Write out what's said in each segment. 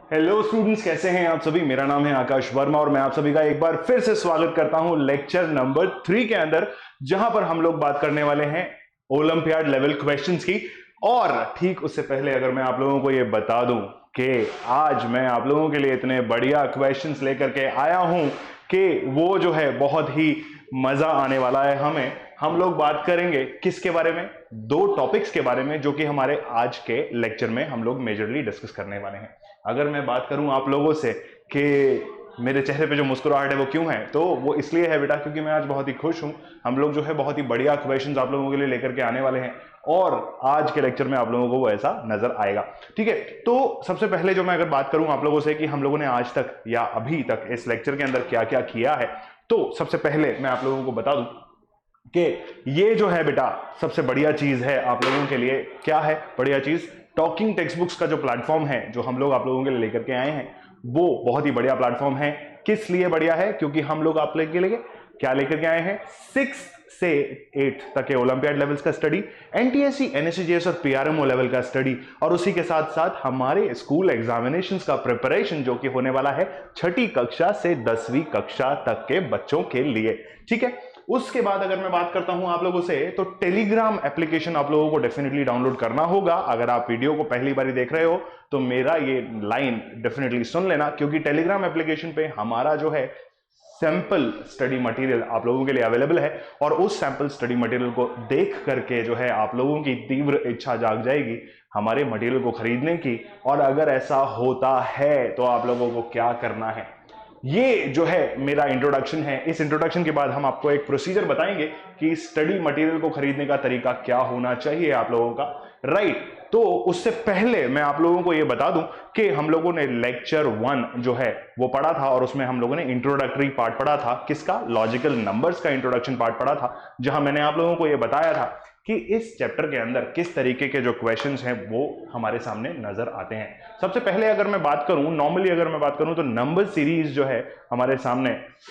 Hello students, कैसे हैं आप सभी। मेरा नाम है आकाश वर्मा और मैं आप सभी का एक बार फिर से स्वागत करता हूं लेक्चर नंबर 3 के अंदर, जहां पर हम लोग बात करने वाले हैं ओलंपियाड लेवल क्वेश्चंस की। और ठीक उससे पहले अगर मैं आप लोगों को ये बता दूं कि आज मैं आप लोगों के लिए इतने बढ़िया क्वेश्चंस लेकर के आया हूं कि वो जो है बहुत ही मजा आने वाला है हमें। हम लोग बात करेंगे किसके बारे में, दो टॉपिक्स के बारे में जो कि हमारे आज के लेक्चर में हम लोग मेजरली डिस्कस करने वाले हैं। अगर मैं बात करूं आप लोगों से कि मेरे चेहरे पे जो मुस्कुराहट है वो क्यों है, तो वो इसलिए है बेटा क्योंकि मैं आज बहुत ही खुश हूं। हम लोग जो है बहुत ही बढ़िया क्वेश्चंस आप लोगों के लिए लेकर के आने वाले हैं और आज के लेक्चर में आप लोगों को वो ऐसा नजर आएगा। ठीक है, तो सबसे पहले जो मैं अगर बात करूं आप लोगों से कि हम लोगों ने आज तक या अभी तक इस लेक्चर के अंदर क्या क्या किया है, तो सबसे पहले मैं आप लोगों को बता दूं कि ये जो है बेटा सबसे बढ़िया चीज है आप लोगों के लिए। क्या है बढ़िया चीज? टॉकिंग टेक्स्ट बुक्स का जो प्लेटफॉर्म है जो हम लोग आप लोगों के लिए लेकर के आए हैं, वो बहुत ही बढ़िया प्लेटफॉर्म है। किस लिए बढ़िया है? क्योंकि हम लोग आप लोग के लिए क्या लेकर के आए हैं, 6 से 8 तक के ओलंपियाड लेवल्स का स्टडी, एनटीएससी, एनएससीजीएस और पीआरएमओ लेवल का स्टडी, और उसी के साथ साथ हमारे स्कूल एग्जामिनेशंस का प्रिपरेशन जो कि होने वाला है 6ठी कक्षा से 10वीं कक्षा तक के बच्चों के लिए। ठीक है, उसके बाद अगर मैं बात करता हूं आप लोगों से, तो टेलीग्राम एप्लीकेशन आप लोगों को डेफिनेटली डाउनलोड करना होगा। अगर आप वीडियो को पहली बार देख रहे हो तो मेरा ये लाइन डेफिनेटली सुन लेना, क्योंकि टेलीग्राम एप्लीकेशन पे हमारा जो है सैंपल स्टडी मटेरियल आप लोगों के लिए अवेलेबल है, और उस सैंपल स्टडी मटेरियल को देख करके जो है आप लोगों की तीव्र इच्छा जाग जाएगी हमारे मटेरियल को खरीदने की। और अगर ऐसा होता है तो आप लोगों को क्या करना है, ये जो है मेरा इंट्रोडक्शन है। इस इंट्रोडक्शन के बाद हम आपको एक प्रोसीजर बताएंगे कि स्टडी मटेरियल को खरीदने का तरीका क्या होना चाहिए आप लोगों का। राइट, तो उससे पहले मैं आप लोगों को यह बता दूं कि हम लोगों ने लेक्चर 1 जो है वो पढ़ा था, और उसमें हम लोगों ने इंट्रोडक्टरी पार्ट पढ़ा था। किसका? लॉजिकल नंबर्स का इंट्रोडक्शन पार्ट पढ़ा था, जहां मैंने आप लोगों को यह बताया था कि इस चैप्टर के अंदर किस तरीके के जो क्वेश्चंस हैं वो हमारे सामने नजर आते हैं। सबसे पहले अगर मैं बात करूं, नॉर्मली अगर मैं बात करूं, तो नंबर सीरीज जो है हमारे सामने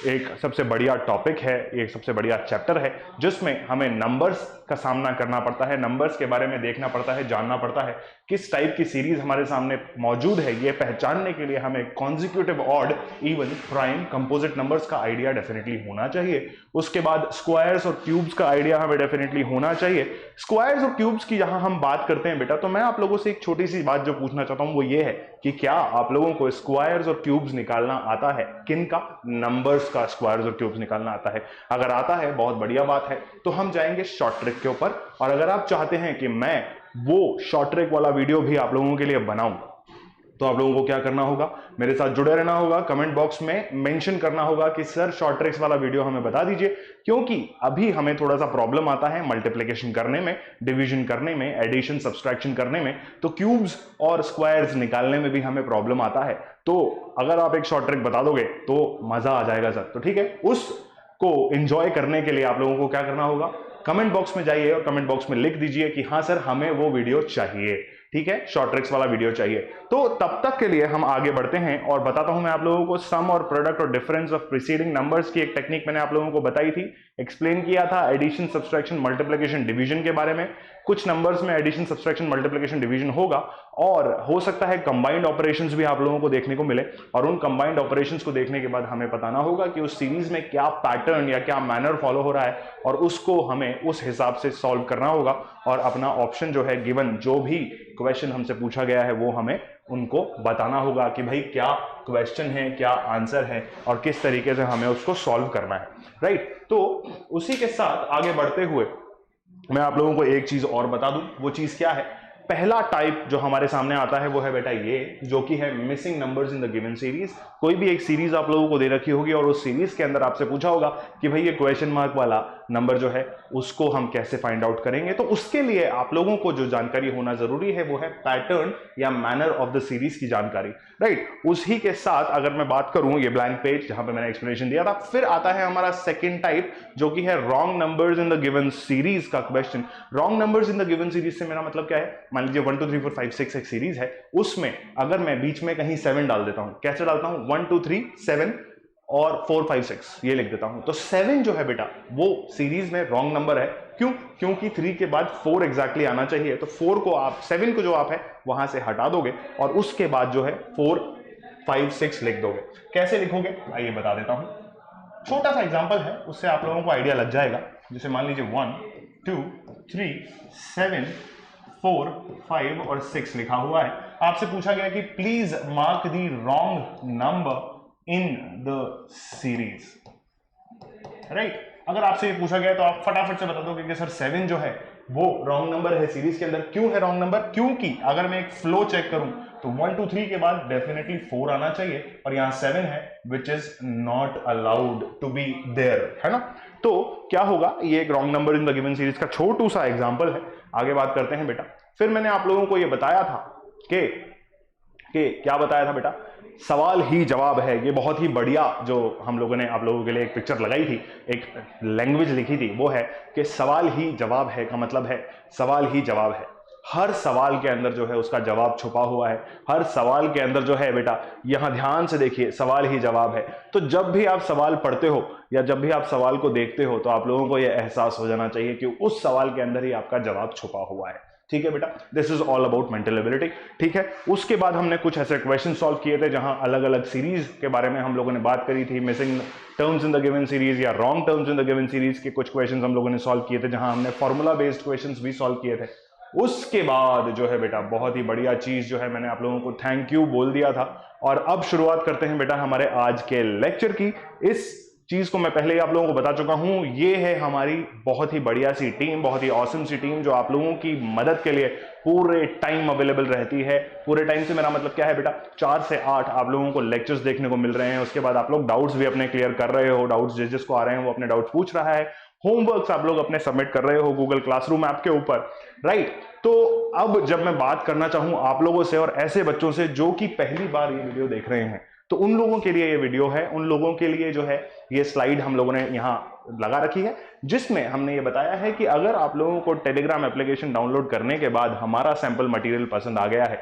एक सबसे बढ़िया टॉपिक है, एक सबसे बढ़िया चैप्टर है, जिसमें हमें नंबर्स का सामना करना पड़ता है, नंबर्स के बारे में देखना पड़ता है, जानना पड़ता है किस टाइप की सीरीज हमारे सामने मौजूद है। ये पहचानने के लिए हमें consecutive, odd, even, prime, composite numbers का आइडिया डेफिनेटली होना चाहिए। उसके बाद स्क्वायर्स और क्यूब्स का आइडिया हमें डेफिनेटली होना चाहिए। स्क्वायर्स और क्यूब्स की जहां हम बात करते हैं बेटा, तो मैं आप लोगों से एक छोटी सी बात जो पूछना चाहता हूं वो ये है कि क्या आप लोगों को स्क्वायर्स और क्यूब्स निकालना आता है? किनका? नंबर्स का स्क्वायर्स और क्यूब्स निकालना आता है? अगर आता है बहुत बढ़िया बात है, तो हम जाएंगे शॉर्ट ट्रिक के ऊपर। और अगर आप चाहते हैं कि मैं वो शॉर्ट ट्रिक वाला वीडियो भी आप लोगों के लिए बनाऊं, तो आप लोगों को क्या करना होगा, मेरे साथ जुड़े रहना होगा, कमेंट बॉक्स में मेंशन करना होगा कि सर शॉर्ट ट्रिक्स वाला वीडियो हमें बता दीजिए, क्योंकि अभी हमें थोड़ा सा प्रॉब्लम आता है मल्टीप्लिकेशन करने में, डिवीजन करने में, एडिशन सब्सट्रैक्शन करने में, तो क्यूब्स और स्क्वायर्स निकालने में भी हमें प्रॉब्लम आता है। तो अगर आप एक शॉर्ट ट्रिक बता दोगे तो मजा आ जाएगा सर। तो ठीक है, उसको एंजॉय करने के लिए आप लोगों को क्या करना होगा, कमेंट बॉक्स में जाइए और कमेंट बॉक्स में लिख दीजिए कि हाँ सर हमें वो वीडियो चाहिए। ठीक है, शॉर्ट ट्रिक्स वाला वीडियो चाहिए। तो तब तक के लिए हम आगे बढ़ते हैं और बताता हूं मैं आप लोगों को सम और प्रोडक्ट और डिफरेंस ऑफ प्रीसीडिंग नंबर्स की एक टेक्निक मैंने आप लोगों को बताई थी, एक्सप्लेन किया था एडिशन, सब्सट्रैक्शन, मल्टीप्लिकेशन, डिवीजन के बारे में। कुछ नंबर्स में एडिशन, सब्सट्रैक्शन, मल्टीप्लिकेशन, डिवीजन होगा, और हो सकता है कंबाइंड ऑपरेशंस भी आप लोगों को देखने को मिले, और उन कंबाइंड ऑपरेशंस को देखने के बाद हमें बताना होगा कि उस सीरीज में क्या पैटर्न या क्या मैनर फॉलो हो रहा है, और उसको हमें उस हिसाब से सॉल्व करना होगा। और अपना ऑप्शन जो है गिवन, जो भी क्वेश्चन हमसे पूछा गया है वो हमें उनको बताना होगा कि भाई क्या क्वेश्चन है, क्या आंसर है, और किस तरीके से हमें उसको सॉल्व करना है। राइट, तो उसी के साथ आगे बढ़ते हुए मैं आप लोगों को एक चीज और बता दूं। वो चीज क्या है? पहला टाइप जो हमारे सामने आता है वो है बेटा ये, जो कि है missing numbers in the given series. कोई भी एक सीरीज आप लोगों को दे रखी होगी और उस सीरीज के अंदर आपसे पूछा होगा कि भाई ये क्वेश्चन मार्क वाला नंबर जो है उसको हम कैसे फाइंड आउट करेंगे। तो उसके लिए आप लोगों को जो जानकारी होना जरूरी है वो है पैटर्न या मैनर ऑफ द सीरीज की जानकारी। राइट, उसी के साथ अगर मैं बात करूं, ये ब्लैंक पेज जहां पे मैंने एक्सप्लेनेशन दिया था, फिर आता है हमारा सेकंड टाइप जो कि है wrong numbers in the given series का question. Wrong numbers in the given series से मेरा मतलब क्या है? मान लीजिए 1 2 3 4 5 6 एक सीरीज है, उसमें अगर मैं बीच में कहीं 7 डाल देता हूं, कैसे डालता हूं, 1 2 3 7 और 4 5 6 ये लिख देता हूं, तो 7 जो है बेटा वो सीरीज में रॉन्ग नंबर है। क्यों? क्योंकि 3 के बाद 4 एग्जैक्टली आना चाहिए, तो 4 को आप 7 को जो आप है वहां से हटा दोगे और उसके बाद जो है 4 5, 6 लिख दोगे। कैसे लिखोगे आइए बता देता हूं, छोटा सा एग्जांपल है, उससे आप लोगों को आइडिया लग जाएगा। जैसे मान लीजिए 1, 2, 3, 7, 4, 5 और 6 लिखा हुआ है। आपसे पूछा गया कि please mark the wrong number in the series, right. अगर आपसे ये पूछा गया तो आप फटाफट से बता दोगे कि सर 7 जो है वो रॉन्ग नंबर है सीरीज के अंदर। क्यों है रॉन्ग नंबर? क्योंकि अगर मैं एक फ्लो चेक करूं तो 1, 2, 3 के बाद डेफिनेटली 4 आना चाहिए और यहां 7 है which is not allowed to be there, है ना। तो क्या होगा, ये एक wrong number in the given series का छोटू सा एग्जांपल है। आगे बात करते हैं बेटा। फिर मैंने आप लोगों को ये बताया था कि क्या बताया था बेटा, सवाल ही जवाब है। ये बहुत ही बढ़िया जो हम लोगों ने आप लोगों के लिए एक पिक्चर लगाई थी, एक लैंग्वेज लिखी थी, वो है कि सवाल ही जवाब है का मतलब है सवाल ही जवाब है। हर सवाल के अंदर जो है उसका जवाब छुपा हुआ है। हर सवाल के अंदर जो है बेटा, यहां ध्यान से देखिए, सवाल ही जवाब है। तो जब भी आप सवाल पढ़ते हो या जब भी आप सवाल को देखते हो तो आप लोगों को यह एहसास हो जाना चाहिए कि उस सवाल के अंदर ही आपका जवाब छुपा हुआ है। ठीक है बेटा, this is all about mental ability. ठीक है, उसके बाद हमने कुछ ऐसे क्वेश्चन सॉल्व किए थे जहां अलग अलग सीरीज के बारे में हम लोगों ने बात करी थी। Missing terms in the given series या wrong terms in the given series के कुछ क्वेश्चंस हम लोगों ने सॉल्व किए थे, जहां हमने फॉर्मूला बेस्ड क्वेश्चंस भी सॉल्व किए थे। उसके बाद जो है बेटा बहुत ही बढ़िया चीज जो है, मैंने आप लोगों को थैंक यू बोल दिया था। और अब शुरुआत करते हैं बेटा हमारे आज के लेक्चर की। इस चीज को मैं पहले ही आप लोगों को बता चुका हूं, ये है हमारी बहुत ही बढ़िया सी टीम, बहुत ही ऑसम सी टीम जो आप लोगों की मदद के लिए पूरे टाइम अवेलेबल रहती है। पूरे टाइम से मेरा मतलब क्या है बेटा, 4 से 8 आप लोगों को लेक्चर्स देखने को मिल रहे हैं। उसके बाद आप लोग डाउट्स भी अपने क्लियर कर रहे हो, डाउट्स जिसको आ रहे हैं वो अपने डाउट्स पूछ रहा है। होमवर्क्स आप लोग अपने सबमिट कर रहे हो गूगल क्लासरूम ऐप के ऊपर, राइट। तो अब जब मैं बात करना चाहूं आप लोगों से और ऐसे बच्चों से जो कि पहली बार ये वीडियो देख रहे हैं, तो उन लोगों के लिए ये वीडियो है। उन लोगों के लिए जो है ये स्लाइड हम लोगों ने यहां लगा रखी है, जिसमें हमने ये बताया है कि अगर आप लोगों को टेलीग्राम एप्लीकेशन डाउनलोड करने के बाद हमारा सैंपल मटेरियल पसंद आ गया है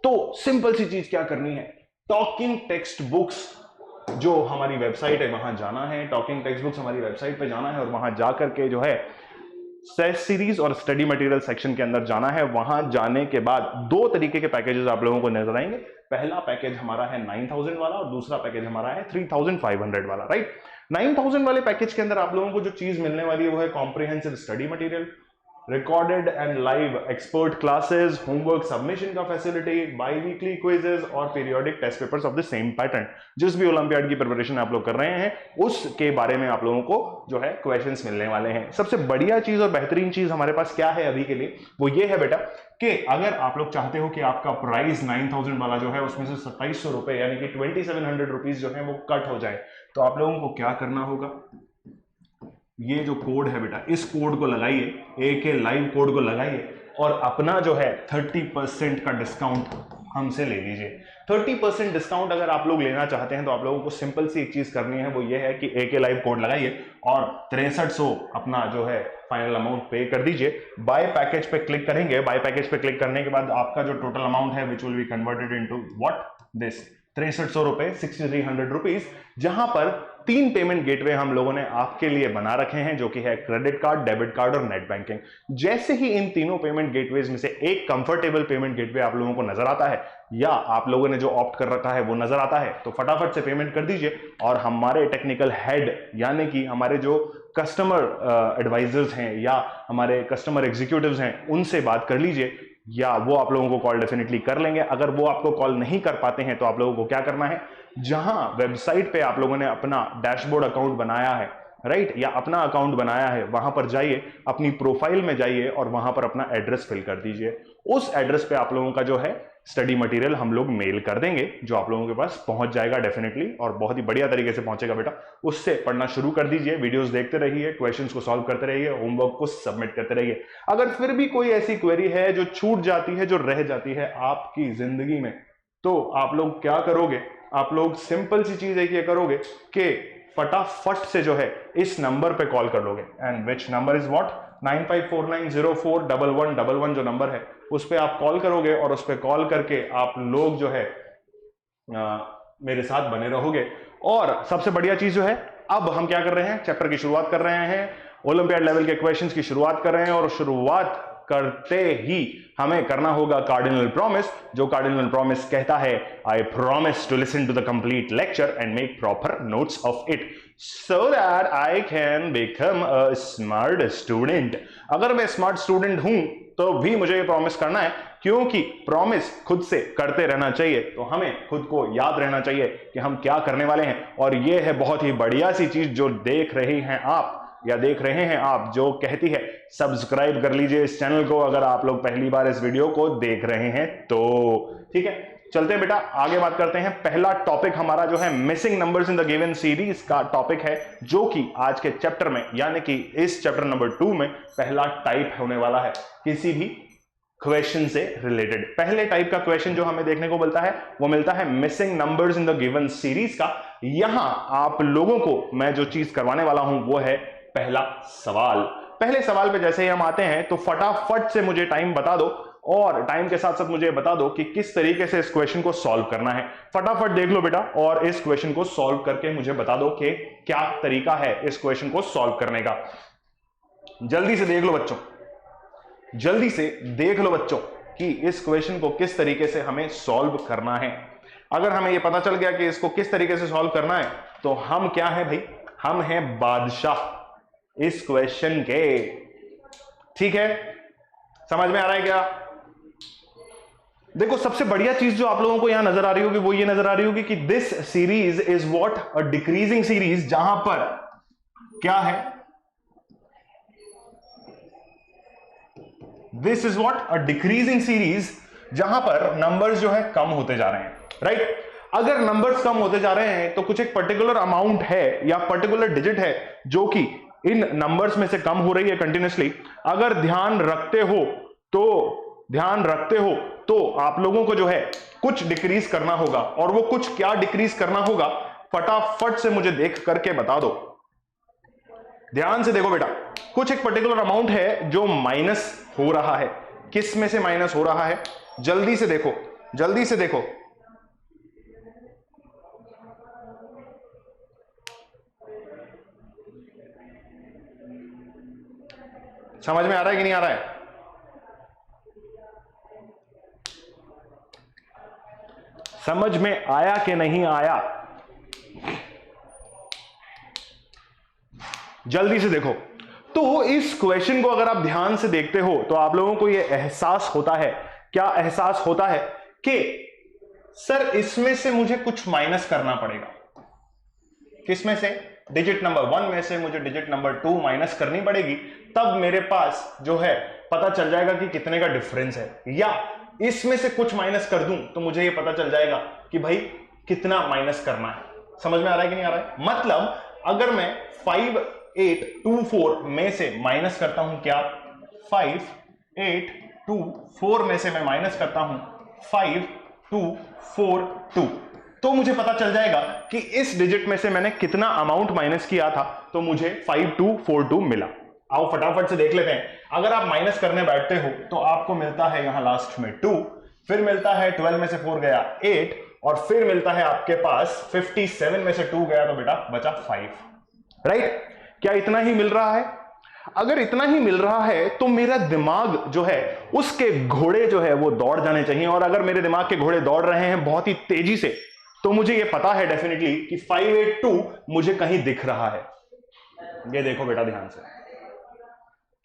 तो सिंपल सी चीज क्या करनी है, टॉकिंग टेक्स्ट बुक्स जो हमारी वेबसाइट है वहां जाना है। टॉकिंग टेक्स्ट बुक्स हमारी वेबसाइट पे जाना है और वहां जाकर के जो है सीरीज और स्टडी मटेरियल सेक्शन के अंदर जाना है। वहां जाने के बाद 2 तरीके के पैकेजेस आप लोगों को नजर आएंगे। पहला पैकेज हमारा है 9000 वाला और दूसरा पैकेज हमारा है 3500 वाला, राइट। 9000 वाले पैकेज के अंदर आप लोगों को जो चीज मिलने वाली है वो है comprehensive study material, recorded and live expert classes, homework submission का फैसिलिटी, बाई वीकली क्विजेस और periodic test papers of the same pattern. जिस भी ओलंपियाड की प्रिपरेशन आप लोग कर रहे हैं उसके बारे में आप लोगों को जो है क्वेश्चंस मिलने वाले हैं। सबसे बढ़िया चीज और बेहतरीन चीज हमारे पास क्या है अभी के लिए, वो ये है बेटा कि अगर आप लोग चाहते हो कि आपका प्राइस 9000 वाला जो है उसमें से 2700 रुपए यानी कि 2700 रुपीज जो है वो कट हो जाए, तो आप लोगों को क्या करना होगा, ये जो कोड है बेटा इस कोड को लगाइए, AK लाइव कोड को लगाइए और अपना जो है 30% का डिस्काउंट हमसे ले लीजिए। 30% डिस्काउंट अगर आप लोग लेना चाहते हैं तो आप लोगों को सिंपल सी एक चीज करनी है, वो ये है कि AK लाइव कोड लगाइए और 6300 अपना जो है फाइनल अमाउंट पे कर दीजिए। बाय पैकेज पे क्लिक करेंगे। बाय पैकेज पे क्लिक करने के बाद आपका जो टोटल अमाउंट है which will be converted into what this 6300 रुपए 6300 रुपीज, जहां पर 3 पेमेंट गेटवे हम लोगों ने आपके लिए बना रखे हैं जो कि है क्रेडिट कार्ड, डेबिट कार्ड और नेट बैंकिंग। जैसे ही इन तीनों पेमेंट गेटवेज में से एक कंफर्टेबल पेमेंट गेटवे आप लोगों को नजर आता है या आप लोगों ने जो ऑप्ट कर रखा है वो नजर आता है, तो फटाफट से पेमेंट कर दीजिए और हमारे टेक्निकल हेड यानी कि हमारे जो कस्टमर एडवाइजर्स हैं या हमारे कस्टमर एग्जीक्यूटिव्स हैं उनसे बात कर लीजिए, या वो आप लोगों को कॉल डेफिनेटली कर लेंगे। अगर वो आपको कॉल नहीं कर पाते हैं तो आप लोगों को क्या करना है, जहां वेबसाइट पे आप लोगों ने अपना डैशबोर्ड अकाउंट बनाया है, राइट, या अपना अकाउंट बनाया है, वहां पर जाइए, अपनी प्रोफाइल में जाइए और वहां पर अपना एड्रेस फिल कर दीजिए। उस एड्रेस पे आप लोगों का जो है स्टडी मटेरियल हम लोग मेल कर देंगे जो आप लोगों के पास पहुंच जाएगा डेफिनेटली, और बहुत ही बढ़िया तरीके से पहुंचेगा बेटा। उससे पढ़ना शुरू कर दीजिए, वीडियोस देखते रहिए, क्वेश्चंस को सॉल्व करते रहिए, होमवर्क को सबमिट करते रहिए। अगर फिर भी कोई ऐसी क्वेरी है जो छूट जाती है, जो रह जाती है आपकी जिंदगी में, तो आप लोग क्या करोगे, आप लोग सिंपल सी चीज है ये करोगे कि फटाफट से जो है इस नंबर पे कॉल कर लोगे। And which number is what, 9549041111 जो नंबर है उस पे आप कॉल करोगे और उस पे कॉल करके आप लोग जो है मेरे साथ बने रहोगे। और सबसे बढ़िया चीज जो है, अब हम क्या कर रहे हैं, चैप्टर की शुरुआत कर रहे हैं, ओलंपियाड लेवल के क्वेश्चंस की शुरुआत कर रहे हैं और शुरुआत करते ही हमें करना होगा कार्डिनल प्रॉमिस, जो कार्डिनल प्रॉमिस कहता है I promise to listen to the complete lecture and make proper notes of it so that I can become a smart student। अगर मैं स्मार्ट स्टूडेंट हूं तो भी मुझे ये प्रॉमिस करना है, क्योंकि प्रॉमिस खुद से करते रहना चाहिए, तो हमें खुद को याद रहना चाहिए कि हम क्या करने वाले हैं। और ये है बहुत ही बढ़िया सी चीज जो देख रही हैं आप या देख रहे हैं आप, जो कहती है सब्सक्राइब कर लीजिए इस चैनल को अगर आप लोग पहली बार इस वीडियो को देख रहे हैं तो। ठीक है, चलते हैं बेटा, आगे बात करते हैं। पहला टॉपिक हमारा जो है missing numbers in the given series का टॉपिक है, जो कि आज के चैप्टर में यानी कि इस चैप्टर नंबर 2 में पहला टाइप होने वाला है किसी भी क्वेश्चन से रिलेटेड। पहले टाइप का क्वेश्चन जो हमें देखने को मिलता है वो मिलता है missing numbers in the given series का। यहां आप लोगों को मैं जो चीज करवाने वाला हूं वो है पहला सवाल। पहले सवाल पे जैसे ही हम आते हैं तो फटाफट से मुझे टाइम बता दो, और टाइम के साथ साथ मुझे बता दो कि किस तरीके से इस क्वेश्चन को सॉल्व करना है। फटाफट देख लो बेटा और इस क्वेश्चन को सॉल्व करके मुझे बता दो कि क्या तरीका है इस क्वेश्चन को सॉल्व करने का। जल्दी से देख लो बच्चों, जल्दी से देख लो बच्चों कि इस क्वेश्चन को किस तरीके से हमें सॉल्व करना है। अगर हमें यह पता चल गया कि इसको किस तरीके से सॉल्व करना है तो हम क्या है भाई, हम हैं बादशाह इस क्वेश्चन के। ठीक है, समझ में आ रहा है क्या? देखो सबसे बढ़िया चीज जो आप लोगों को यहां नजर आ रही होगी वो ये नजर आ रही होगी कि this series is what a decreasing series, जहां पर क्या है, this is what a decreasing series, जहां पर नंबर्स जो है कम होते जा रहे हैं। राइट, अगर नंबर्स कम होते जा रहे हैं तो कुछ एक पर्टिकुलर अमाउंट है या पर्टिकुलर डिजिट है जो कि इन नंबर्स में से कम हो रही है कंटिन्यूसली। अगर ध्यान रखते हो तो आप लोगों को जो है कुछ डिक्रीज करना होगा, और वो कुछ क्या डिक्रीज करना होगा फटाफट से मुझे देख करके बता दो। ध्यान से देखो बेटा, कुछ एक पर्टिकुलर अमाउंट है जो माइनस हो रहा है। किस में से माइनस हो रहा है? जल्दी से देखो, जल्दी से देखो। समझ में आ रहा है कि नहीं आ रहा है? समझ में आया कि नहीं आया? जल्दी से देखो। तो इस क्वेश्चन को अगर आप ध्यान से देखते हो तो आप लोगों को यह एहसास होता है, क्या एहसास होता है कि सर इसमें से मुझे कुछ माइनस करना पड़ेगा। किसमें से? डिजिट नंबर 1 में से मुझे डिजिट नंबर 2 माइनस करनी पड़ेगी, तब मेरे पास जो है पता चल जाएगा कि कितने का डिफरेंस है। या इसमें से कुछ माइनस कर दूं तो मुझे ये पता चल जाएगा कि भाई कितना माइनस करना है। समझ में आ रहा है कि नहीं आ रहा है? मतलब अगर मैं 5824 में से माइनस करता हूं, क्या 5824 में से मैं माइनस करता हूं 5242, तो मुझे पता चल जाएगा कि इस डिजिट में से मैंने कितना अमाउंट माइनस किया था, तो मुझे 5242 मिला। आओ फटाफट से देख लेते हैं। अगर आप माइनस करने बैठते हो तो आपको मिलता है यहां लास्ट में 2, फिर मिलता है 12 में से 4 गया 8, और फिर मिलता है आपके पास 57 में से 2 गया तो बेटा बचा 5। राइट, क्या इतना ही मिल रहा है? अगर इतना ही मिल रहा है तो मेरा दिमाग जो है उसके घोड़े जो है वो दौड़ जाने चाहिए, और अगर मेरे दिमाग के घोड़े दौड़ रहे हैं बहुत ही तेजी से तो मुझे ये पता है डेफिनेटली कि 582 मुझे कहीं दिख रहा है। ये देखो बेटा ध्यान से,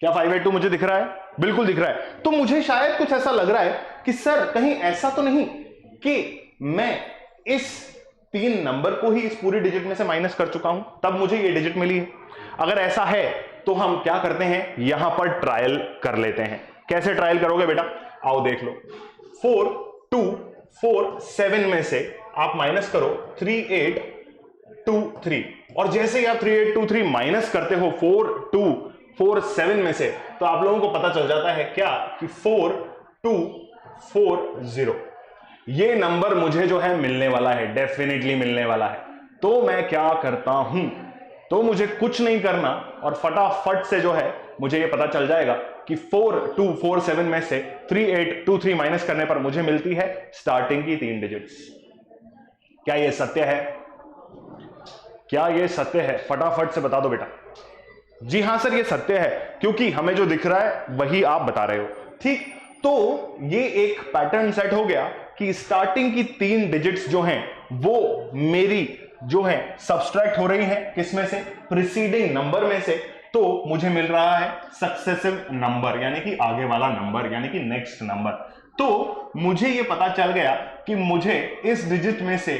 क्या 582 मुझे दिख रहा है? बिल्कुल दिख रहा है। तो मुझे शायद कुछ ऐसा लग रहा है कि सर कहीं ऐसा तो नहीं कि मैं इस 3 नंबर को ही इस पूरी डिजिट में से माइनस कर चुका हूं तब मुझे ये डिजिट मिली है। अगर ऐसा है तो हम क्या करते हैं, यहां पर ट्रायल कर लेते हैं। कैसे ट्रायल करोगे बेटा? आओ देख लो। 4247 में से आप माइनस करो 3823, और जैसे ही आप 3823 माइनस करते हो 4247 में से तो आप लोगों को पता चल जाता है क्या कि 4240 ये नंबर मुझे जो है मिलने वाला है, डेफिनेटली मिलने वाला है। तो मैं क्या करता हूं, तो मुझे कुछ नहीं करना और फटाफट से जो है मुझे ये पता चल जाएगा कि 4247 में से 3823 माइनस करने पर मुझे मिलती है स्टार्टिंग की 3 डिजिट्स। क्या ये सत्य है? क्या ये सत्य है? फटाफट से बता दो बेटा। जी हां सर, ये सत्य है, क्योंकि हमें जो दिख रहा है वही आप बता रहे हो। ठीक, तो ये एक पैटर्न सेट हो गया कि स्टार्टिंग की 3 डिजिट्स जो हैं वो मेरी जो है सब्सट्रैक्ट हो रही है किसमें से, प्रीसीडिंग नंबर में से, तो मुझे मिल रहा है सक्सेसिव नंबर, यानी कि आगे वाला नंबर, यानी कि नेक्स्ट नंबर। तो मुझे ये पता चल गया कि मुझे इस डिजिट में से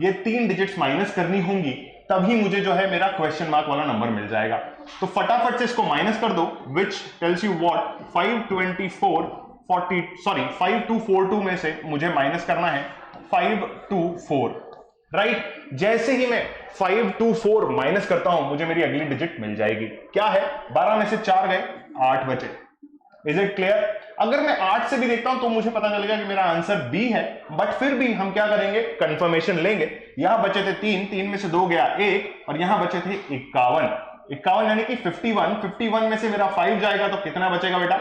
ये 3 डिजिट्स माइनस करनी होंगी, तभी मुझे जो है मेरा क्वेश्चन मार्क वाला नंबर मिल जाएगा। तो फटाफट से इसको माइनस कर दो, विच टेल्स यू व्हाट 5242 में से मुझे माइनस करना है 524, राइट। जैसे ही मैं 524 माइनस करता हूं, मुझे मेरी अगली डिजिट मिल जाएगी। क्या है, 12 में से 4 गए, 8 बचे। Is it clear? अगर मैं 8 से भी देखता हूं तो मुझे पता चलेगा कि मेरा आंसर बी है, बट फिर भी हम क्या करेंगे, कंफर्मेशन लेंगे। यहां बचे थे 3 में से 2 गया 1, और यहां बचे थे 51 यानी कि 51 में से मेरा 5 जाएगा तो कितना बचेगा बेटा,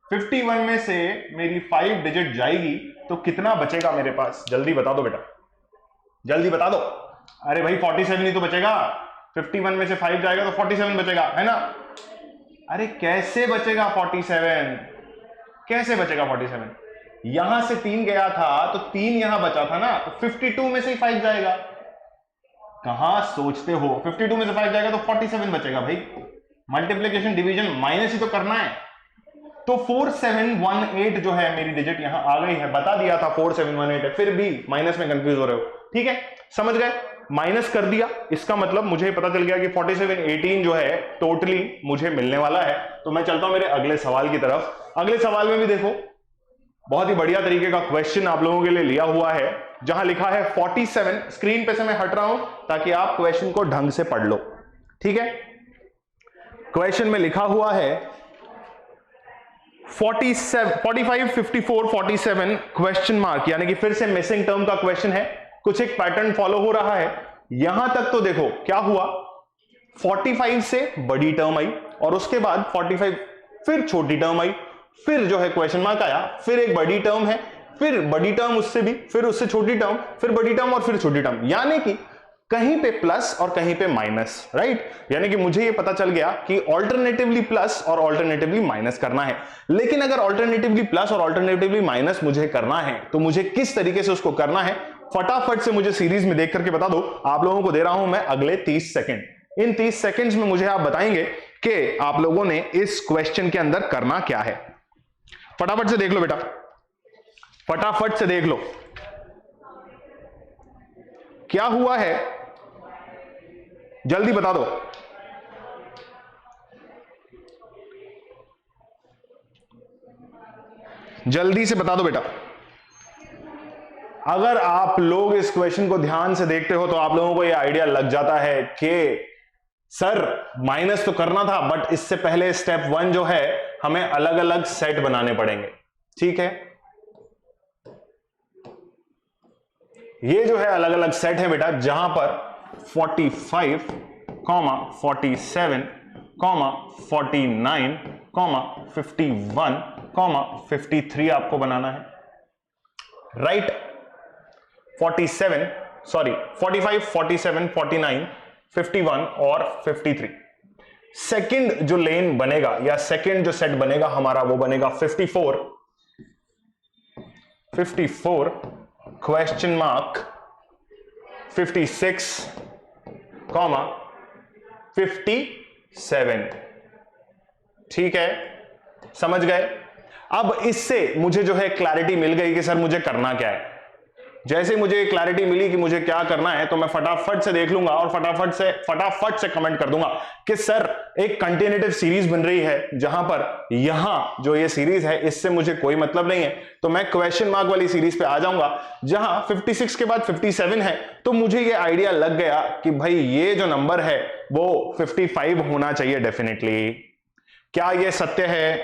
51 में से मेरी 5 डिजिट जाएगी तो कितना बचेगा मेरे पास, जल्दी बता दो बेटा, जल्दी बता दो। अरे भाई 47 ही तो बचेगा, 51 में से 5 जाएगा तो 47 बचेगा, है ना। अरे कैसे बचेगा 47, कैसे बचेगा 47? यहां से 3 गया था तो 3 यहां बचा था ना, तो 52 में से ही 5 जाएगा। कहां सोचते हो, 52 में से 5 जाएगा तो 47 बचेगा भाई। मल्टीप्लीकेशन डिवीजन माइनस ही तो करना है। तो 4718 जो है मेरी डिजिट यहां आ गई है, बता दिया था 4718 है, फिर भी माइनस में कंफ्यूज हो रहे हो। ठीक है, समझ गए, माइनस कर दिया, इसका मतलब मुझे पता चल गया कि 4718 जो है टोटली मुझे मिलने वाला है। तो मैं चलता हूं मेरे अगले सवाल की तरफ। अगले सवाल में भी देखो बहुत ही बढ़िया तरीके का क्वेश्चन आप लोगों के लिए लिया हुआ है, जहां लिखा है 47। स्क्रीन पे से मैं हट रहा हूं ताकि आप क्वेश्चन को ढंग से पढ़ लो। ठीक है, क्वेश्चन में लिखा हुआ है 45, 54, 47 क्वेश्चन मार्क, यानी कि फिर से मिसिंग टर्म का क्वेश्चन है। कुछ एक पैटर्न फॉलो हो रहा है। यहां तक तो देखो क्या हुआ, 45 से बड़ी टर्म आई और उसके बाद 45 फिर छोटी टर्म आई, फिर जो है क्वेश्चन मार्क आया, फिर एक बड़ी टर्म है, फिर बड़ी टर्म उससे भी, फिर उससे छोटी टर्म, फिर बड़ी टर्म और फिर छोटी टर्म, यानी कि कहीं पे प्लस और कहीं पे माइनस, राइट। यानी कि मुझे ये पता चल गया कि ऑल्टरनेटिवली प्लस और ऑल्टरनेटिवली माइनस करना है। लेकिन अगर ऑल्टरनेटिवली प्लस और ऑल्टरनेटिवली माइनस मुझे करना है तो मुझे किस तरीके से उसको करना है, फटाफट से मुझे सीरीज में देख करके बता दो। आप लोगों को दे रहा हूं मैं अगले 30 सेकंड। इन 30 सेकंड्स में मुझे आप बताएंगे कि आप लोगों ने इस क्वेश्चन के अंदर करना क्या है। फटाफट से देख लो बेटा, फटाफट से देख लो क्या हुआ है, जल्दी बता दो। जल्दी से बता दो बेटा। अगर आप लोग इस क्वेश्चन को ध्यान से देखते हो तो आप लोगों को यह आइडिया लग जाता है कि सर माइनस तो करना था, बट इससे पहले स्टेप 1 जो है हमें अलग अलग सेट बनाने पड़ेंगे। ठीक है, ये जो है अलग अलग सेट है बेटा, जहां पर 45, 47, 49, 51, 53 आपको बनाना है, राइट। 45, 47, 49, 51 और 53। सेकंड जो लेन बनेगा या सेकंड जो सेट बनेगा हमारा, वो बनेगा 54 क्वेश्चन मार्क 56, 57। ठीक है, समझ गए। अब इससे मुझे जो है क्लैरिटी मिल गई कि सर मुझे करना क्या है। जैसे मुझे क्लैरिटी मिली कि मुझे क्या करना है, तो मैं फटाफट से देख लूंगा और फटाफट से कमेंट कर दूंगा कि सर एक कंटिन्यूटिव सीरीज बन रही है, जहां पर यहां जो ये सीरीज है इससे मुझे कोई मतलब नहीं है, तो मैं क्वेश्चन मार्क वाली सीरीज पे आ जाऊंगा जहां 56 के बाद 57 है। तो मुझे ये आइडिया लग गया कि भाई ये जो नंबर है वो 55 होना चाहिए डेफिनेटली। क्या ये सत्य है?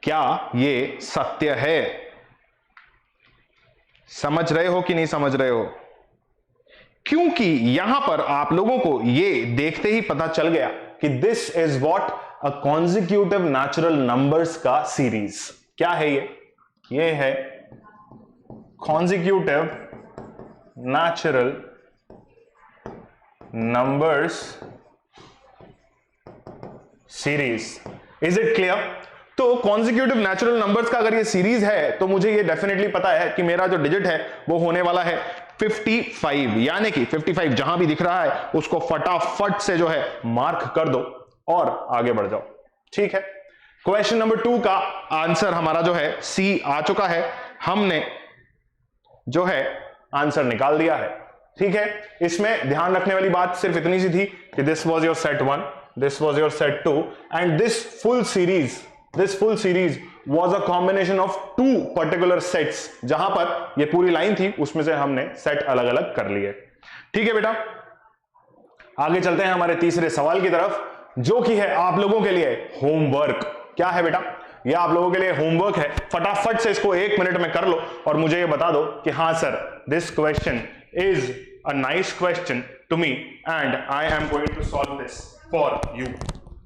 क्या ये सत्य है? समझ रहे हो कि नहीं समझ रहे हो? क्योंकि यहां पर आप लोगों को ये देखते ही पता चल गया कि this is what a consecutive natural numbers का सीरीज। क्या है ये है consecutive natural numbers series. Is it clear? तो कॉन्जिक्यूटिव नेचुरल नंबर्स का अगर ये सीरीज है तो मुझे ये डेफिनेटली पता है कि मेरा जो डिजिट है वो होने वाला है 55, यानी कि 55 जहां भी दिख रहा है उसको फटाफट से जो है मार्क कर दो और आगे बढ़ जाओ। ठीक है, क्वेश्चन नंबर 2 का आंसर हमारा जो है सी आ चुका है, हमने जो है आंसर निकाल दिया है। ठीक है, इसमें ध्यान रखने वाली बात सिर्फ इतनी सी थी कि this was your set 1, this was your set 2 and this full series was a combination of 2 particular sets, जहां पर ये पूरी लाइन थी उसमें से हमने सेट अलग अलग कर लिए। ठीक है बेटा, आगे चलते हैं हमारे तीसरे सवाल की तरफ, जो कि है आप लोगों के लिए होमवर्क। क्या है बेटा? ये आप लोगों के लिए होमवर्क है, फटाफट से इसको 1 मिनट में कर लो और मुझे ये बता दो कि हाँ sir, this question is a nice question to me and I am going to solve this for you.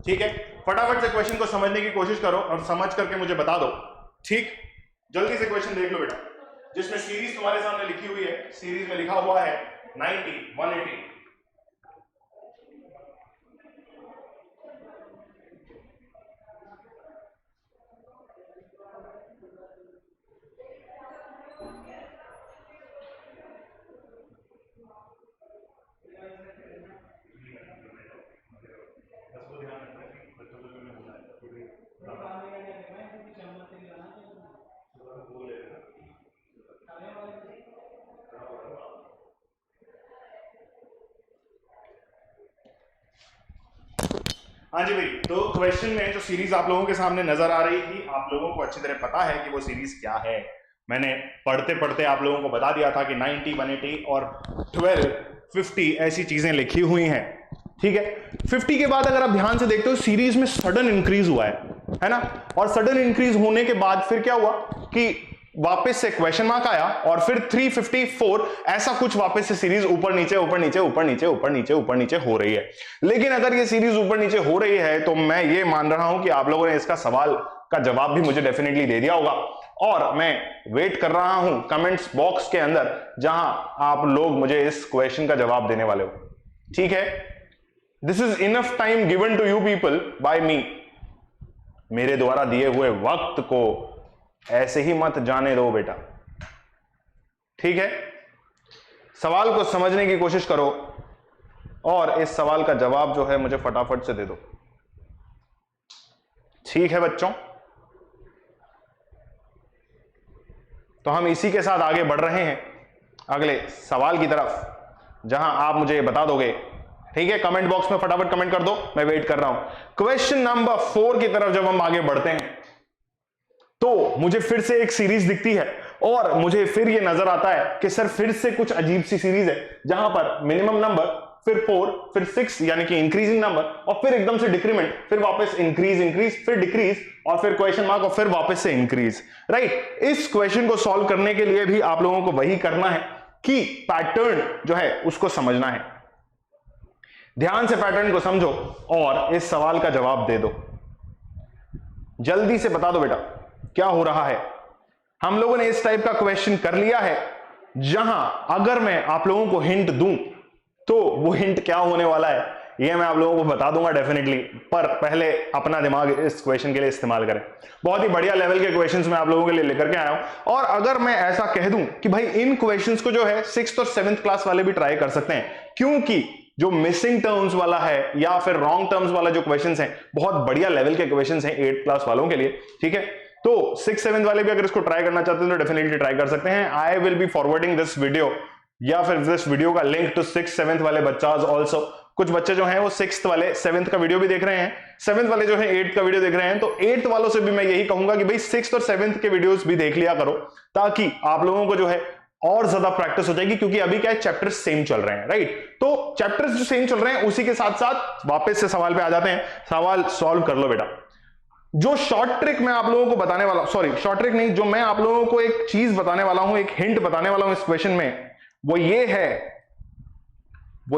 ठीक है, फटाफट से क्वेश्चन को समझने की कोशिश करो और समझ करके मुझे बता दो। ठीक, जल्दी से क्वेश्चन देख लो बेटा, जिसमें सीरीज तुम्हारे सामने लिखी हुई है। सीरीज में लिखा हुआ है 90, 180। हाँ जी भाई, तो क्वेश्चन में जो सीरीज आप लोगों के सामने नजर आ रही थी, आप लोगों को अच्छी तरह पता है कि वो सीरीज क्या है। मैंने पढ़ते पढ़ते आप लोगों को बता दिया था कि 90, 180 और 12, 50 ऐसी चीजें लिखी हुई हैं। ठीक है, 50 के बाद अगर आप ध्यान से देखते हो सीरीज में सडन इंक्रीज हुआ है ना, और सडन इंक्रीज होने के बाद फिर क्या हुआ कि वापस से क्वेश्चन मार्क आया और फिर 354 ऐसा कुछ वापस से सीरीज ऊपर नीचे ऊपर नीचे ऊपर नीचे ऊपर नीचे ऊपर नीचे हो रही है। लेकिन अगर ये सीरीज ऊपर नीचे हो रही है तो मैं ये मान रहा हूं कि आप लोगों ने इसका सवाल का जवाब भी मुझे डेफिनेटली दे दिया होगा, और मैं वेट कर रहा हूं कमेंट्स बॉक्स के अंदर जहां आप लोग मुझे इस क्वेश्चन का जवाब देने वाले हो। ठीक है, this is enough time given to you people by me. मेरे द्वारा दिए हुए वक्त को ऐसे ही मत जाने दो बेटा। ठीक है, सवाल को समझने की कोशिश करो और इस सवाल का जवाब जो है मुझे फटाफट से दे दो। ठीक है बच्चों, तो हम इसी के साथ आगे बढ़ रहे हैं अगले सवाल की तरफ, जहां आप मुझे बता दोगे। ठीक है, कमेंट बॉक्स में फटाफट कमेंट कर दो, मैं वेट कर रहा हूं। क्वेश्चन नंबर 4 की तरफ जब हम आगे बढ़ते हैं तो मुझे फिर से एक सीरीज दिखती है और मुझे फिर ये नजर आता है कि सर फिर से कुछ अजीब सी सीरीज है, जहां पर मिनिमम नंबर, फिर 4, फिर 6 यानी कि इंक्रीजिंग नंबर, और फिर एकदम से डिक्रीमेंट, फिर वापस इंक्रीज, फिर डिक्रीज, और फिर क्वेश्चन मार्क, और फिर वापस से इंक्रीज। राइट, इस क्वेश्चन को सॉल्व करने के लिए भी आप लोगों को वही करना है कि पैटर्न जो है उसको समझना है। ध्यान से पैटर्न को समझो और इस सवाल का जवाब दे दो। जल्दी से बता दो बेटा क्या हो रहा है। हम लोगों ने इस टाइप का क्वेश्चन कर लिया है जहां अगर मैं आप लोगों को हिंट दूं तो वो हिंट क्या होने वाला है ये मैं आप लोगों को बता दूंगा डेफिनेटली, पर पहले अपना दिमाग इस क्वेश्चन के लिए इस्तेमाल करें। बहुत ही बढ़िया लेवल के क्वेश्चंस मैं आप लोगों के लिए लेकर के आया हूं, और अगर मैं ऐसा कह दूं कि भाई इन क्वेश्चंस को जो है 6th और 7th क्लास वाले भी ट्राई कर सकते हैं, क्योंकि जो मिसिंग टर्म्स वाला है या फिर रॉन्ग टर्म्स वाला जो क्वेश्चंस हैं बहुत बढ़िया लेवल के क्वेश्चंस हैं 8th क्लास वालों के लिए। ठीक है, तो 6th 7th वाले भी अगर इसको ट्राई करना चाहते हैं तो डेफिनेटली ट्राई कर सकते हैं। I will be forwarding this video या फिर दिस वीडियो का लिंक टू 6th 7th वाले बच्चास ऑल्सो। कुछ बच्चे जो हैं वो 6th वाले 7th का वीडियो भी देख रहे हैं, 7th वाले जो है 8th का वीडियो देख रहे हैं, तो 8th वालों से भी मैं यही कहूंगा कि भाई 6th और 7th के वीडियोस भी देख लिया करो, ताकि आप लोगों को जो है और ज्यादा प्रैक्टिस हो जाएगी, क्योंकि अभी क्या है चैप्टर्स सेम चल रहे हैं। राइट, तो चैप्टर्स जो सेम चल रहे हैं उसी के साथ साथ वापस से सवाल पे आ जाते हैं। सवाल सॉल्व कर लो बेटा। जो शॉर्ट ट्रिक मैं आप लोगों को बताने वाला, सॉरी शॉर्ट ट्रिक नहीं, जो मैं आप लोगों को एक चीज बताने वाला हूं, एक हिंट बताने वाला हूं इस क्वेश्चन में, वो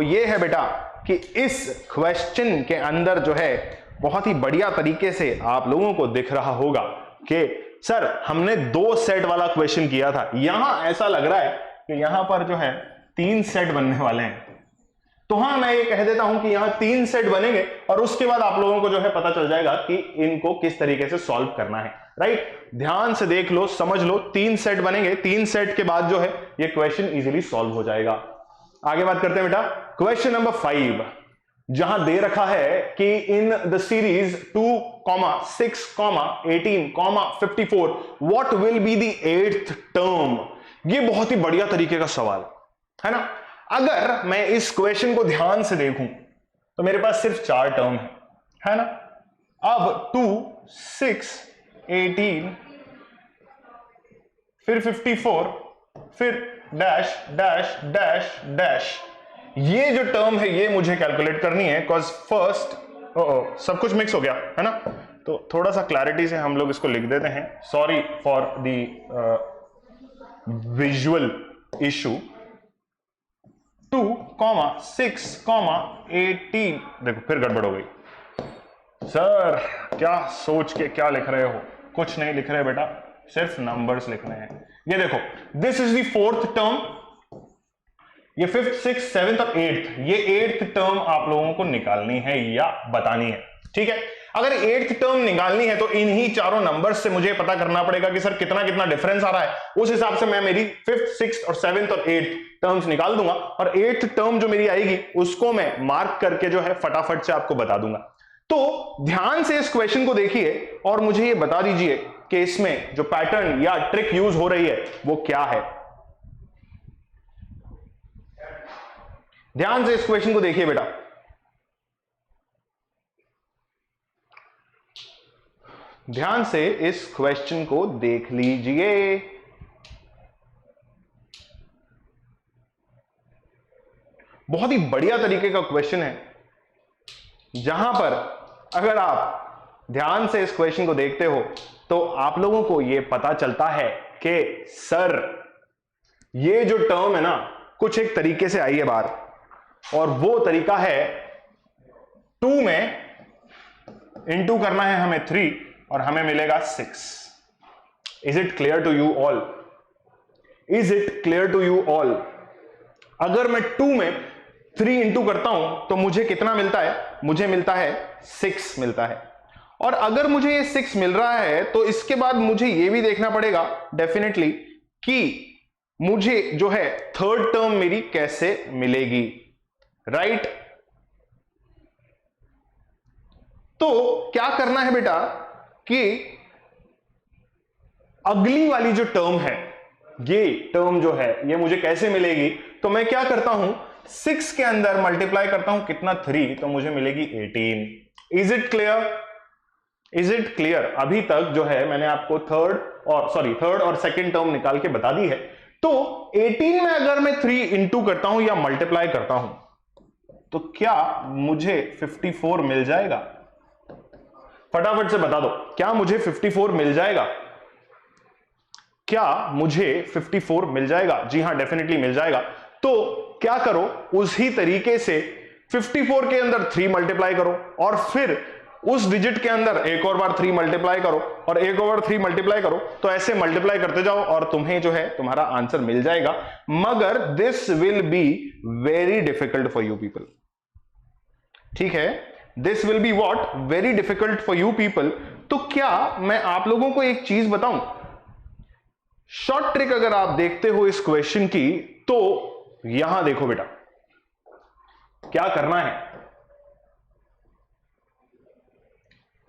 ये है बेटा कि इस क्वेश्चन के अंदर जो है बहुत ही बढ़िया तरीके से आप लोगों को दिख रहा होगा कि सर हमने 2 सेट वाला क्वेश्चन किया था, यहां ऐसा लग रहा है कि यहां पर जो है 3 सेट बनने वाले हैं। तो हाँ, मैं ये कह देता हूं कि यहां 3 सेट बनेंगे और उसके बाद आप लोगों को जो है पता चल जाएगा कि इनको किस तरीके से सॉल्व करना है। राइट, ध्यान से देख लो, समझ लो, 3 सेट बनेंगे, 3 सेट के बाद जो है ये क्वेश्चन इजीली सॉल्व हो जाएगा। आगे बात करते हैं बेटा, क्वेश्चन नंबर 5, जहां दे रखा है कि in the series 2, 6, 18, 54 what will be the 8th term. ये बहुत ही बढ़िया तरीके का सवाल है ना। अगर मैं इस क्वेश्चन को ध्यान से देखूं तो मेरे पास सिर्फ 4 टर्म है ना। अब 2, 6, 18 फिर 54 फिर डैश डैश डैश डैश, ये जो टर्म है ये मुझे कैलकुलेट करनी है, बिकॉज फर्स्ट सब कुछ मिक्स हो गया है ना। तो थोड़ा सा क्लैरिटी से हम लोग इसको लिख देते हैं, sorry for the visual issue. 2, 6, 18, देखो फिर गड़बड़ हो गई। सर क्या सोच के क्या लिख रहे हो? कुछ नहीं लिख रहे बेटा, सिर्फ नंबर्स लिख रहे हैं। ये देखो, this is the 4th term, ये 5th, 6th, 7th और 8th, ये 8th टर्म आप लोगों को निकालनी है या बतानी है। ठीक है, अगर 8th टर्म निकालनी है तो इन्हीं चारों नंबर्स से मुझे पता करना पड़ेगा कि सर कितना कितना डिफरेंस आ रहा है। उस हिसाब से मैं मेरी 5th, 6th और 7th और 8th टर्म्स निकाल दूंगा और 8th टर्म जो मेरी आएगी उसको मैं मार्क करके जो है फटाफट से आपको बता दूंगा। तो ध्यान से इस क्वेश्चन को देखिए और मुझे ये बता दीजिए कि इसमें जो पैटर्न या ट्रिक यूज हो रही है वो क्या है। ध्यान से इस क्वेश्चन को देखिए बेटा, ध्यान से इस क्वेश्चन को देख लीजिए। बहुत ही बढ़िया तरीके का क्वेश्चन है, जहां पर अगर आप ध्यान से इस क्वेश्चन को देखते हो तो आप लोगों को यह पता चलता है कि सर ये जो टर्म है ना कुछ एक तरीके से आई है बाहर, और वो तरीका है 2 में इनटू करना है हमें 3 और हमें मिलेगा 6। Is it clear to you all? Is it clear to you all? अगर मैं 2 में 3 इंटू करता हूं तो मुझे कितना मिलता है? मुझे मिलता है 6 मिलता है। और अगर मुझे ये 6 मिल रहा है तो इसके बाद मुझे ये भी देखना पड़ेगा डेफिनेटली कि मुझे जो है 3rd टर्म मेरी कैसे मिलेगी। राइट, तो क्या करना है बेटा कि अगली वाली जो टर्म है, ये टर्म जो है ये मुझे कैसे मिलेगी, तो मैं क्या करता हूं 6 के अंदर मल्टीप्लाई करता हूं कितना 3, तो मुझे मिलेगी 18। Is it clear? Is it clear? अभी तक जो है मैंने आपको थर्ड और सेकंड टर्म निकाल के बता दी है। तो 18 में अगर मैं 3 इंटू करता हूं या मल्टीप्लाई करता हूं तो क्या मुझे 54 मिल जाएगा? फटाफट से बता दो, क्या मुझे 54 मिल जाएगा? क्या मुझे 54 मिल जाएगा? जी हां, डेफिनेटली मिल जाएगा। तो क्या करो, उसी तरीके से 54 के अंदर 3 मल्टीप्लाई करो और फिर उस डिजिट के अंदर एक और बार 3 मल्टीप्लाई करो और एक और 3 मल्टीप्लाई करो। तो ऐसे मल्टीप्लाई करते जाओ और तुम्हें जो है तुम्हारा आंसर मिल जाएगा। मगर this will be very difficult for you people. ठीक है, this will be what? Very difficult for you people. तो क्या मैं आप लोगों को एक चीज बताऊं, शॉर्ट ट्रिक अगर आप देखते हो इस क्वेश्चन की, तो यहां देखो बेटा क्या करना है।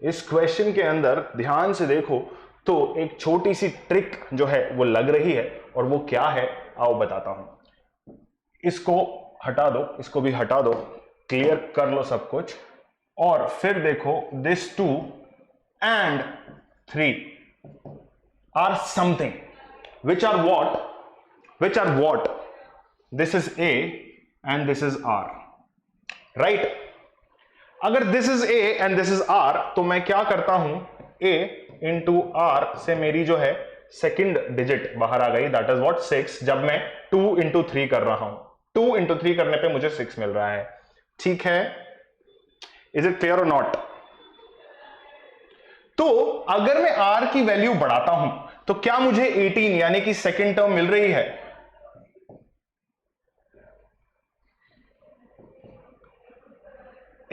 इस क्वेश्चन के अंदर ध्यान से देखो तो एक छोटी सी ट्रिक जो है वो लग रही है, और वो क्या है आओ बताता हूं। इसको हटा दो, इसको भी हटा दो, क्लियर कर लो सब कुछ, और फिर देखो this 2 and 3 are something which are what? This is A and this is R, right? अगर this is A and this is R तो मैं क्या करता हूं, A into R से मेरी जो है सेकंड डिजिट बाहर आ गई, दैट इज व्हाट 6। जब मैं 2 into 3 कर रहा हूं, 2 into 3 करने पे मुझे 6 मिल रहा है। ठीक है, इज इट क्लियर और नॉट? तो अगर मैं R की वैल्यू बढ़ाता हूं तो क्या मुझे 18 यानी कि सेकंड टर्म मिल रही है?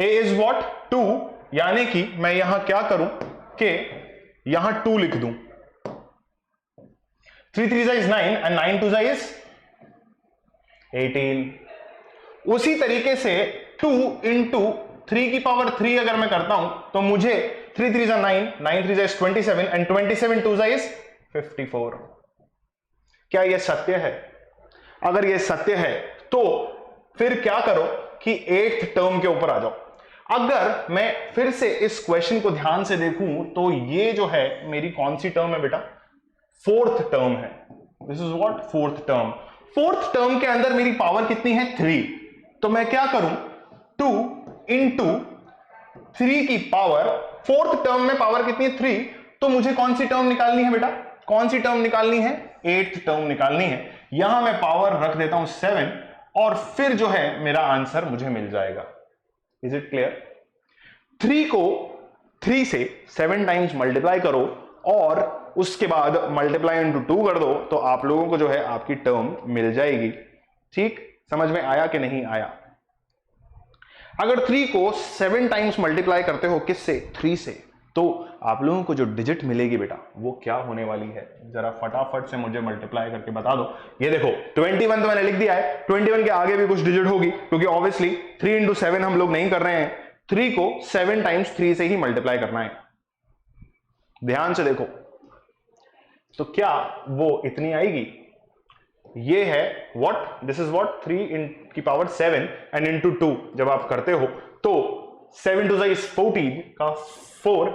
a इज व्हाट 2, यानी कि मैं यहां क्या करूं कि यहां 2 लिख दूं। 3 3 इज 9 एंड 9 2 इज 18। उसी तरीके से 2 इंटू 3 की पावर 3 अगर मैं करता हूं तो मुझे 3 3 9, 9 3 इज 27 एंड 27 2 इज 54। क्या यह सत्य है? अगर यह सत्य है तो फिर क्या करो कि 8th टर्म के ऊपर आ जाओ। अगर मैं फिर से इस क्वेश्चन को ध्यान से देखूं तो ये जो है मेरी कौन सी टर्म है बेटा? 4th टर्म है। This is what? 4th term. 4th term के अंदर मेरी पावर कितनी है? 3। तो मैं क्या करूं? 2 इंटू 3 की पावर, 4th टर्म में पावर कितनी है? 3। तो मुझे कौन सी टर्म निकालनी है बेटा? कौन सी टर्म निकालनी है? 8th टर्म निकालनी है। यहां मैं पावर रख देता हूं 7 और फिर जो है मेरा आंसर मुझे मिल जाएगा। Is it clear? 3 को 3 से 7 टाइम्स मल्टीप्लाई करो और उसके बाद मल्टीप्लाई इंटू 2 कर दो तो आप लोगों को जो है आपकी टर्म मिल जाएगी। ठीक, समझ में आया कि नहीं आया? अगर 3 को 7 टाइम्स मल्टीप्लाई करते हो किससे? 3 से, तो आप लोगों को जो डिजिट मिलेगी बेटा वो क्या होने वाली है? जरा फटाफट से मुझे मल्टीप्लाई करके बता दो। ये देखो 21 तो मैंने लिख दिया है, 21 के आगे भी कुछ डिजिट होगी क्योंकि ऑब्वियसली 3 इंटू 7 हम लोग नहीं कर रहे हैं। 3 को 7 टाइम्स 3 से ही मल्टीप्लाई करना है। ध्यान से देखो तो क्या वो इतनी आएगी? ये है व्हाट? This is what? 3 की पावर 7 एंड इंटू 2 जब आप करते हो तो 7 2 इज 14 का 4,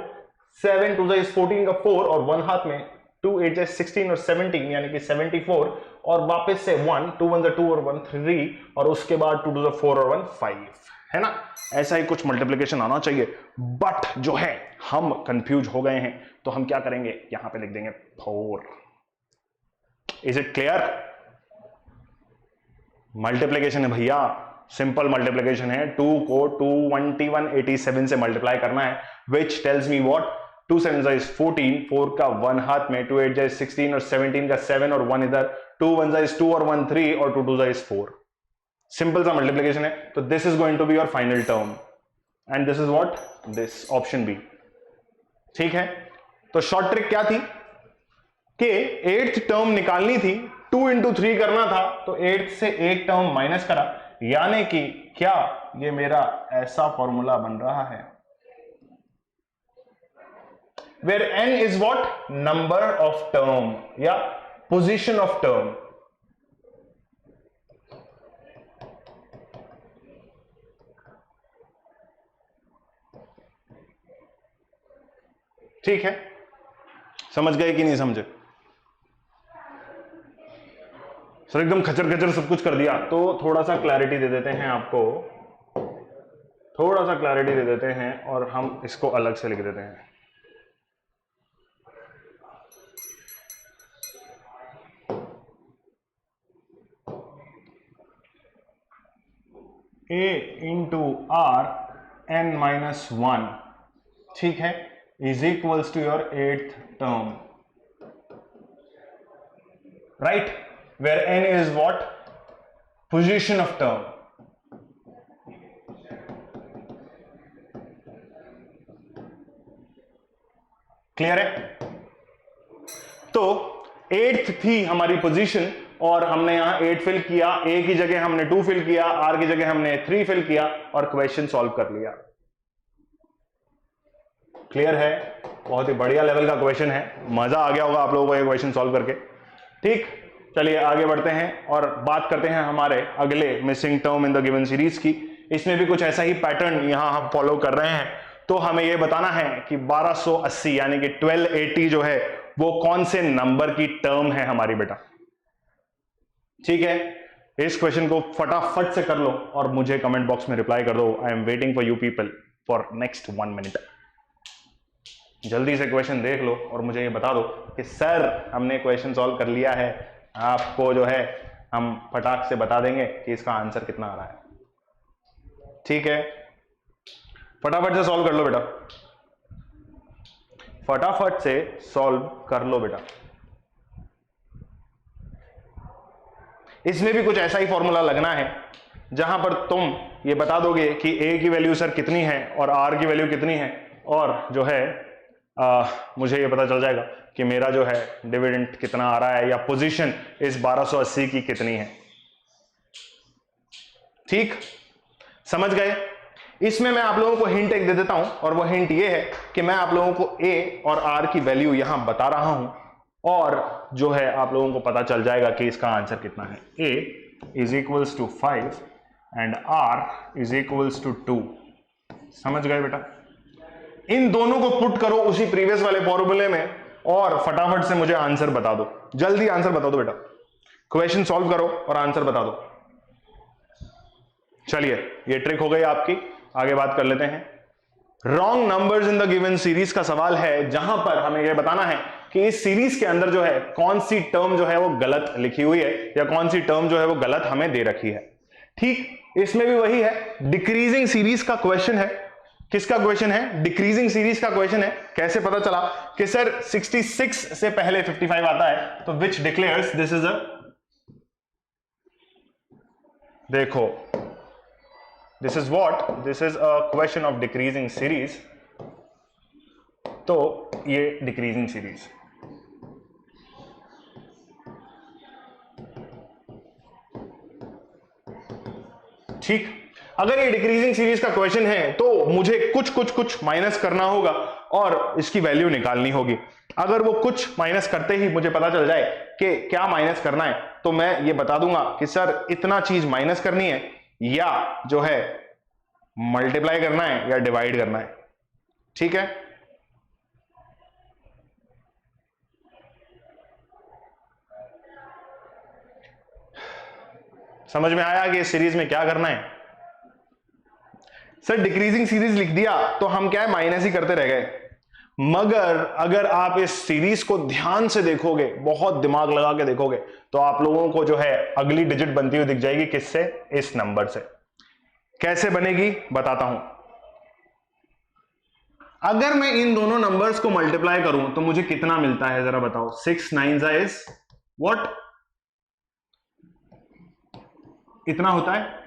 7 2 इज 14 का 4 और 1 हाथ में 2 8 इज 16 और 17 यानी कि 74 और वापस से 1 2 1 2 और 1 3 और उसके बाद 2 2 4 और 1 5, है ना? ऐसा ही कुछ मल्टीप्लिकेशन आना चाहिए। बट जो है हम कंफ्यूज हो गए हैं तो हम क्या करेंगे? यहां पे लिख देंगे 4। Is it clear? मल्टीप्लिकेशन है भैया, सिंपल मल्टीप्लिकेशन है। 2 को 22187 से मल्टीप्लाई करना है, which tells me what? 2 7 is 14, 4 का 1 हाथ में, 2 8 इज 16 और 17 का 7 और 1 इधर, 2 1 इज 2 और 1 3 और 2 2 इज 4। सिंपल सा मल्टीप्लिकेशन है। तो this is going to be your final term and this is what? This, option B. ठीक है, तो शॉर्ट ट्रिक क्या थी कि 8th टर्म निकालनी थी, 2 इंटू 3 करना था तो 8 से एक टर्म माइनस करा, यानी कि क्या ये मेरा ऐसा फॉर्मूला बन रहा है where n is what? Number of term या पोजीशन ऑफ टर्म। ठीक है, समझ गए कि नहीं समझे? सर एकदम खचर खचर सब कुछ कर दिया, तो थोड़ा सा क्लैरिटी दे देते हैं आपको, थोड़ा सा क्लैरिटी दे देते हैं और हम इसको अलग से लिख देते हैं। a into R n minus 1, ठीक है, is equals to your 8th term, right? Where n is what? Position of term. Clear है? तो 8th थी हमारी पोजीशन और हमने यहां 8 फिल किया, a की जगह हमने 2 फिल किया, r की जगह हमने 3 फिल किया और क्वेश्चन सॉल्व कर लिया। क्लियर है? बहुत ही बढ़िया लेवल का क्वेश्चन है, मजा आ गया होगा आप लोगों को ये क्वेश्चन सॉल्व करके। ठीक, चलिए आगे बढ़ते हैं और बात करते हैं हमारे अगले missing term in the given series की। इसमें भी कुछ ऐसा ही पैटर्न यहां हम फॉलो कर रहे हैं। तो हमें यह बताना है कि 1280 यानी कि 1280 जो है वो कौन से नंबर की टर्म है हमारी बेटा। ठीक है, इस क्वेश्चन को फटाफट से कर लो और मुझे कमेंट बॉक्स में रिप्लाई कर दो। I am waiting for you people for next 1 minute. जल्दी से क्वेश्चन देख लो और मुझे ये बता दो कि सर हमने क्वेश्चन सॉल्व कर लिया है। आपको जो है हम फटाक से बता देंगे कि इसका आंसर कितना आ रहा है। ठीक है, फटाफट से सॉल्व कर लो बेटा, फटाफट से सॉल्व कर लो बेटा। इसमें भी कुछ ऐसा ही फॉर्मूला लगना है जहां पर तुम ये बता दोगे कि ए की वैल्यू सर कितनी है और आर की वैल्यू कितनी है, और जो है मुझे ये पता चल जाएगा कि मेरा जो है डिविडेंड कितना आ रहा है या पोजीशन इस 1280 की कितनी है। ठीक, समझ गए? इसमें मैं आप लोगों को हिंट एक दे देता हूं, और वो हिंट ये है कि मैं आप लोगों को ए और आर की वैल्यू यहां बता रहा हूं, और जो है आप लोगों को पता चल जाएगा कि इसका आंसर कितना है। A is equals to 5 and R is equals to 2। समझ गए बेटा? इन दोनों को पुट करो उसी प्रीवियस वाले फॉर्मूले में और फटाफट से मुझे आंसर बता दो। जल्दी आंसर बता दो बेटा, क्वेश्चन सॉल्व करो और आंसर बता दो। चलिए, ये ट्रिक हो गई आपकी, आगे बात कर लेते हैं। Wrong numbers in the given series का सवाल है, जहां पर हमें यह बताना है कि इस सीरीज के अंदर जो है कौन सी टर्म जो है वो गलत लिखी हुई है या कौन सी टर्म जो है वो गलत हमें दे रखी है। ठीक, इसमें भी वही है, डिक्रीजिंग सीरीज का क्वेश्चन है। किसका क्वेश्चन है? डिक्रीजिंग सीरीज का क्वेश्चन है। कैसे पता चला कि सर 66 से पहले 55 आता है, तो विच डिक्लेयर्स दिस इज अ, देखो this is what, this is a question of decreasing series, तो ये डिक्रीजिंग सीरीज। ठीक, अगर ये डिक्रीजिंग सीरीज का क्वेश्चन है तो मुझे कुछ माइनस करना होगा और इसकी वैल्यू निकालनी होगी। अगर वो कुछ माइनस करते ही मुझे पता चल जाए कि क्या माइनस करना है, तो मैं ये बता दूंगा कि सर इतना चीज माइनस करनी है या जो है मल्टीप्लाई करना है या डिवाइड करना है। ठीक है, समझ में आया कि इस सीरीज में क्या करना है? सर डिक्रीजिंग सीरीज लिख दिया तो हम क्या है, माइनस ही करते रह गए। मगर अगर आप इस सीरीज को ध्यान से देखोगे, बहुत दिमाग लगा के देखोगे, तो आप लोगों को जो है अगली डिजिट बनती हुई दिख जाएगी। किससे? इस नंबर से। कैसे बनेगी बताता हूं। अगर मैं इन दोनों नंबर्स को मल्टीप्लाई करूं तो मुझे कितना मिलता है जरा बताओ। 6 9 इज व्हाट? इतना होता है।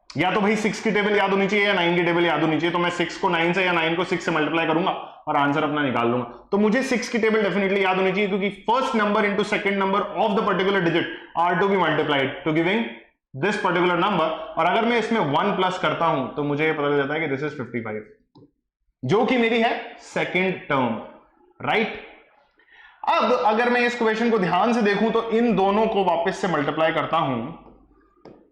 या तो भाई 6 की टेबल याद होनी चाहिए या 9 की टेबल याद होनी चाहिए, तो मैं 6 को 9 से या 9 को 6 से मल्टीप्लाई करूंगा और आंसर अपना निकाल लूंगा। तो मुझे 6 की टेबल डेफिनेटली याद होनी चाहिए, क्योंकि first number into second number of the particular digit are to be multiplied to giving this particular number. और अगर मैं इसमें 1 प्लस करता हूं तो मुझे ये पता चल जाता है कि दिस इज 55, जो कि मेरी है सेकेंड टर्म, राइट। अब अगर मैं इस क्वेश्चन को ध्यान से देखूं तो इन दोनों को वापस से मल्टीप्लाई करता हूं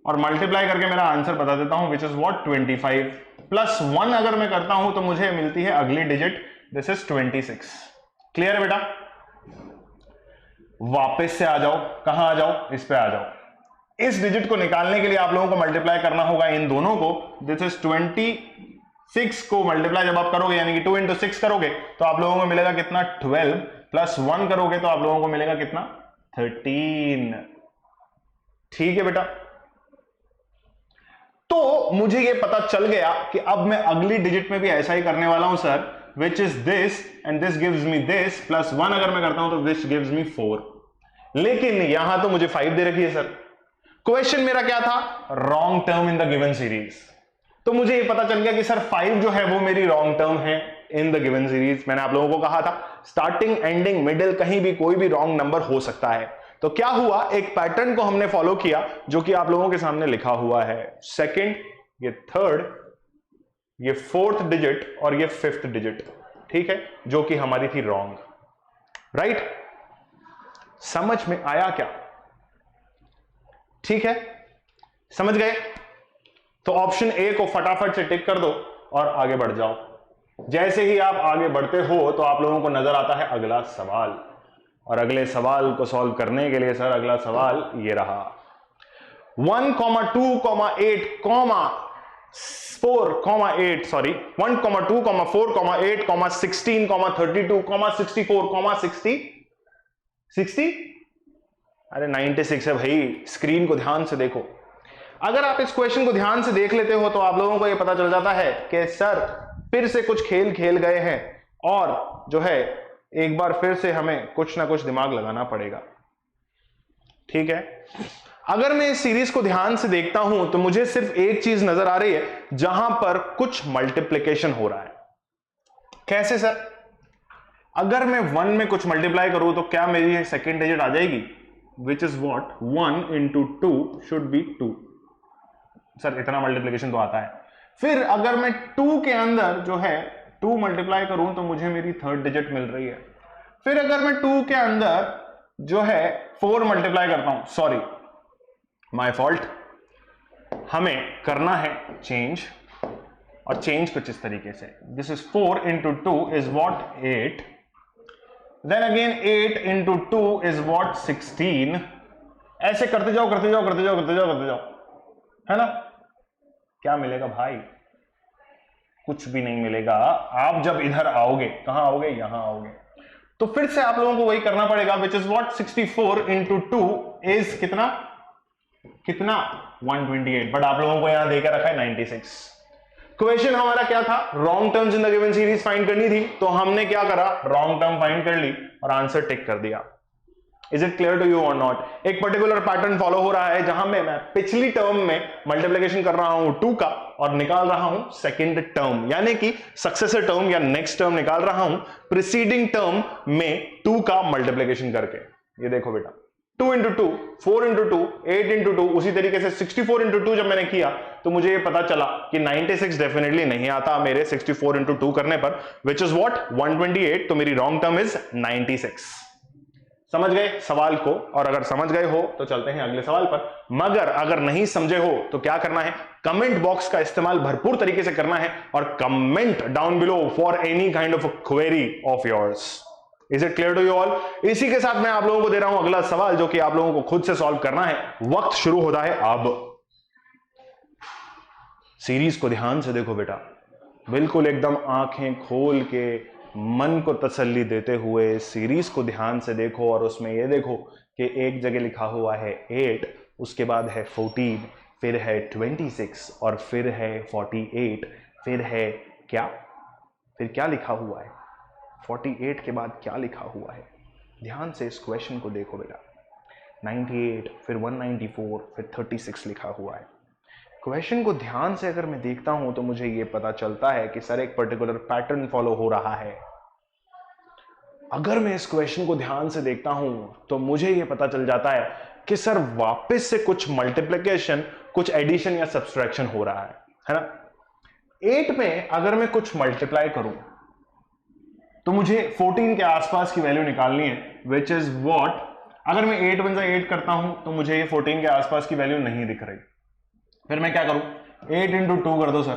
और मल्टीप्लाई करके मेरा आंसर बता देता हूं, विच इज व्हाट 25 प्लस 1 अगर मैं करता हूं तो मुझे मिलती है अगली डिजिट, दिस इज 26। क्लियर है बेटा? वापस से आ जाओ, कहां आ जाओ? इस पे आ जाओ। इस डिजिट को निकालने के लिए आप लोगों को मल्टीप्लाई करना होगा इन दोनों को। दिस इज 26 को मल्टीप्लाई जब आप करोगे यानी कि 2 इंटू 6 करोगे तो आप लोगों को मिलेगा कितना 12, प्लस 1 करोगे तो आप लोगों को मिलेगा कितना 13। ठीक है बेटा? तो मुझे ये पता चल गया कि अब मैं अगली डिजिट में भी ऐसा ही करने वाला हूं sir, which is this and this gives me this, plus 1 अगर मैं करता हूं तो दिस गिव्स मी 4। लेकिन यहां तो मुझे 5 दे रखी है सर। क्वेश्चन मेरा क्या था? Wrong term in the given series. तो मुझे ये पता चल गया कि सर 5 जो है वो मेरी रॉन्ग टर्म है इन द गिवन सीरीज। मैंने आप लोगों को कहा था स्टार्टिंग एंडिंग मिडिल कहीं भी कोई भी रॉन्ग नंबर हो सकता है। तो क्या हुआ, एक पैटर्न को हमने फॉलो किया जो कि आप लोगों के सामने लिखा हुआ है। सेकंड, ये थर्ड, ये फोर्थ डिजिट और ये फिफ्थ डिजिट, ठीक है, जो कि हमारी थी रॉन्ग, राइट। समझ में आया क्या? ठीक है, समझ गए? तो ऑप्शन ए को फटाफट से टिक कर दो और आगे बढ़ जाओ। जैसे ही आप आगे बढ़ते हो तो आप लोगों को नजर आता है अगला सवाल, और अगले सवाल को सॉल्व करने के लिए सर अगला सवाल ये रहा। 1, 2, 8, 4, सॉरी 1, 2, 4, 8, 16, 32, 64, 60। अरे 96 है भाई, स्क्रीन को ध्यान से देखो। अगर आप इस क्वेश्चन को ध्यान से देख लेते हो तो आप लोगों को यह पता चल जाता है कि सर फिर से कुछ खेल खेल गए हैं और जो है एक बार फिर से हमें कुछ ना कुछ दिमाग लगाना पड़ेगा। ठीक है, अगर मैं इस सीरीज को ध्यान से देखता हूं तो मुझे सिर्फ एक चीज नजर आ रही है जहां पर कुछ मल्टीप्लिकेशन हो रहा है। कैसे सर? अगर मैं 1 में कुछ मल्टीप्लाई करूं तो क्या मेरी सेकेंड डिजिट आ जाएगी, which is what 1 into 2 should be 2। Sir इतना मल्टीप्लिकेशन तो आता है। फिर अगर मैं 2 के अंदर जो है 2 मल्टीप्लाई करूं तो मुझे मेरी थर्ड डिजिट मिल रही है। फिर अगर मैं 2 के अंदर जो है 4 मल्टीप्लाई करता हूं, सॉरी माय फॉल्ट, हमें करना है चेंज, और चेंज कुछ इस तरीके से, this is 4 into 2 is what 8, then again 8 into 2 is what 16। ऐसे करते जाओ करते जाओ करते जाओ करते जाओ करते जाओ, है ना? क्या मिलेगा भाई? कुछ भी नहीं मिलेगा। आप जब इधर आओगे, कहां आओगे? यहां आओगे, तो फिर से आप लोगों को वही करना पड़ेगा, which is what 64 into 2 is कितना कितना 128, बट आप लोगों को यहां देकर रखा है 96। क्वेश्चन हमारा क्या था? Wrong terms in the given series find करनी थी, तो हमने क्या करा? रॉन्ग टर्म फाइंड कर ली और आंसर टिक कर दिया। Is it clear to you और नॉट? एक पर्टिकुलर पैटर्न फॉलो हो रहा है जहां मैं पिछली टर्म में मल्टीप्लिकेशन कर रहा हूं 2 का और निकाल रहा हूं सेकेंड टर्म, यानी कि सक्सेसर टर्म या नेक्स्ट टर्म निकाल रहा हूं प्रीसीडिंग टर्म में 2 का मल्टीप्लिकेशन करके। ये देखो बेटा, 2 इंटू 2, 4 इंटू 2, 8 इंटू 2, उसी तरीके से 64 इंटू 2 जब मैंने किया तो मुझे ये पता चला कि 96 डेफिनेटली नहीं आता मेरे 64 इंटू 2 करने पर, विच इज वॉट 128। तो मेरी रॉन्ग टर्म इज 96। समझ गए सवाल को? और अगर समझ गए हो तो चलते हैं अगले सवाल पर, मगर अगर नहीं समझे हो तो क्या करना है? कमेंट बॉक्स का इस्तेमाल भरपूर तरीके से करना है और comment down below for any kind of query of yours. Is it clear to you all? इसी के साथ मैं आप लोगों को दे रहा हूं अगला सवाल, जो कि आप लोगों को खुद से सॉल्व करना है। वक्त शुरू होता है अब। सीरीज को ध्यान से देखो बेटा, बिल्कुल एकदम आंखें खोल के मन को तसल्ली देते हुए सीरीज को ध्यान से देखो, और उसमें ये देखो कि एक जगह लिखा हुआ है 8, उसके बाद है 14, फिर है 26 और फिर है 48, फिर है क्या? फिर क्या लिखा हुआ है? 48 के बाद क्या लिखा हुआ है? ध्यान से इस क्वेश्चन को देखो बेटा। 98, फिर 194, फिर 36 लिखा हुआ है। क्वेश्चन को ध्यान से अगर मैं देखता हूं तो मुझे यह पता चलता है कि सर एक पर्टिकुलर पैटर्न फॉलो हो रहा है। अगर मैं इस क्वेश्चन को ध्यान से देखता हूं तो मुझे यह पता चल जाता है कि सर वापस से कुछ मल्टीप्लिकेशन, कुछ एडिशन या सब्सट्रैक्शन हो रहा है ना? 8 में अगर मैं कुछ मल्टीप्लाई करूं तो मुझे 14 के आसपास की वैल्यू निकालनी है, विच इज वॉट, अगर मैं 8 1 8 करता हूं तो मुझे ये 14 के आसपास की वैल्यू नहीं दिख रही। फिर मैं क्या करूं? 8 इंटू 2 कर दो सर,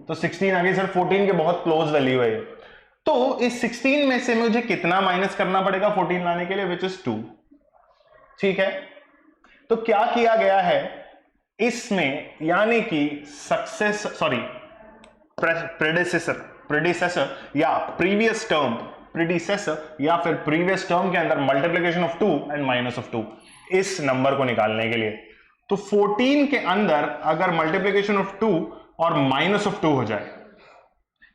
तो 16 आ गई सर। 14 के बहुत क्लोज वैल्यू है, तो इस 16 में से मुझे कितना माइनस करना पड़ेगा 14 लाने के लिए, विच इज 2। ठीक है, तो क्या किया गया है इसमें, यानी कि प्रेडिसेसर या प्रीवियस टर्म के अंदर multiplication of 2 and minus of 2, इस नंबर को निकालने के लिए। तो 14 के अंदर अगर मल्टीप्लिकेशन ऑफ 2 और माइनस ऑफ 2 हो जाए,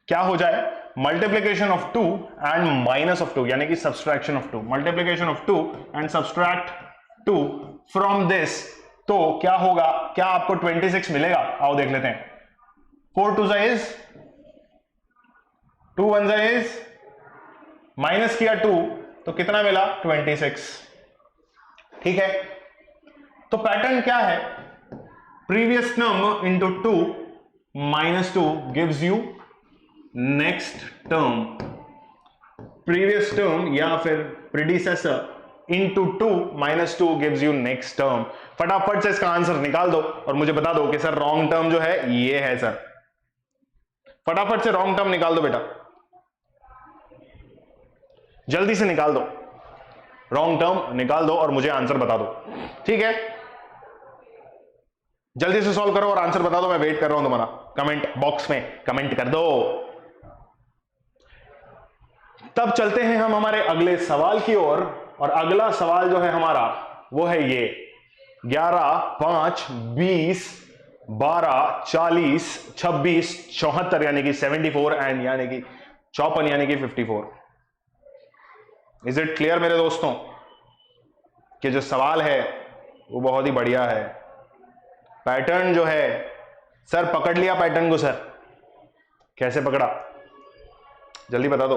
क्या हो जाए? Multiplication of 2 and minus of 2, यानी कि subtraction of 2, multiplication of 2 and subtract 2 from this, तो क्या होगा? क्या आपको 26 मिलेगा? आओ देख लेते हैं। 4 2 इज 2 1 इज, माइनस किया 2 तो कितना मिला? 26। ठीक है, तो पैटर्न क्या है? Previous term into 2 minus 2 gives you next term, previous term या फिर predecessor into 2 minus 2 gives you next term. फटाफट से इसका आंसर निकाल दो और मुझे बता दो कि सर रॉन्ग टर्म जो है ये है। सर फटाफट से रॉन्ग टर्म निकाल दो बेटा, जल्दी से निकाल दो, रॉन्ग टर्म निकाल दो और मुझे आंसर बता दो। ठीक है, जल्दी से सॉल्व करो और आंसर बता दो, मैं वेट कर रहा हूं तुम्हारा। कमेंट बॉक्स में कमेंट कर दो। तब चलते हैं हम हमारे अगले सवाल की ओर, और अगला सवाल जो है हमारा वो है ये 11 5 20 12 40 26 74, यानी कि 74 एंड यानी कि 54 यानी कि 54। इज इट क्लियर मेरे दोस्तों कि जो सवाल है वो बहुत ही बढ़िया है। पैटर्न जो है सर, पकड़ लिया पैटर्न को सर? कैसे पकड़ा? जल्दी बता दो,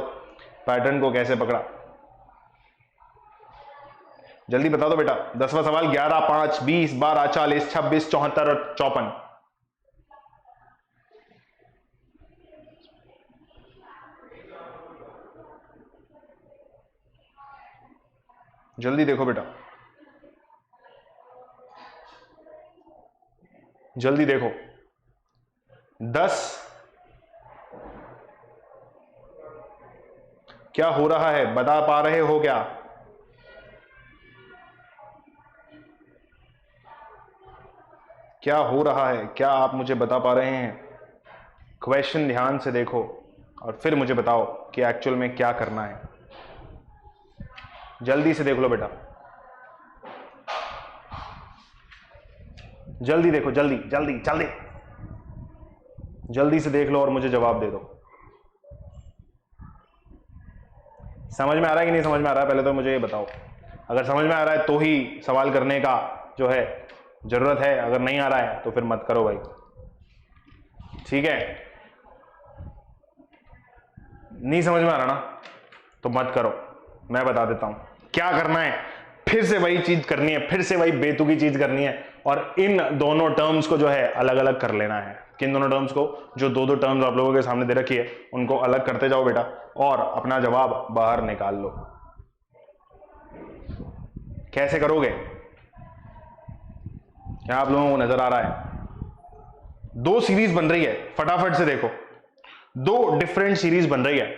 पैटर्न को कैसे पकड़ा? जल्दी बता दो बेटा। 10वां सवाल। 11, 5, 20, 12, 40, 26, 74 और 54। जल्दी देखो बेटा, जल्दी देखो। 10 क्या हो रहा है, बता पा रहे हो क्या? क्या हो रहा है, क्या आप मुझे बता पा रहे हैं? क्वेश्चन ध्यान से देखो और फिर मुझे बताओ कि एक्चुअल में क्या करना है। जल्दी से देख लो बेटा, जल्दी देखो, जल्दी जल्दी जल्दी जल्दी से देख लो और मुझे जवाब दे दो। समझ में आ रहा है कि नहीं समझ में आ रहा है? पहले तो मुझे ये बताओ। अगर समझ में आ रहा है तो ही सवाल करने का जो है जरूरत है, अगर नहीं आ रहा है तो फिर मत करो भाई, ठीक है? नहीं समझ में आ रहा ना तो मत करो, मैं बता देता हूं क्या करना है। फिर से वही चीज करनी है, फिर से वही बेतुकी चीज करनी है, और इन दोनों टर्म्स को जो है अलग अलग कर लेना है। किन दोनों टर्म्स को? जो दो दो टर्म्स आप लोगों के सामने दे रखी है उनको अलग करते जाओ बेटा, और अपना जवाब बाहर निकाल लो। कैसे करोगे? क्या आप लोगों को नजर आ रहा है? दो सीरीज बन रही है, फटाफट से देखो। दो डिफरेंट सीरीज बन रही है,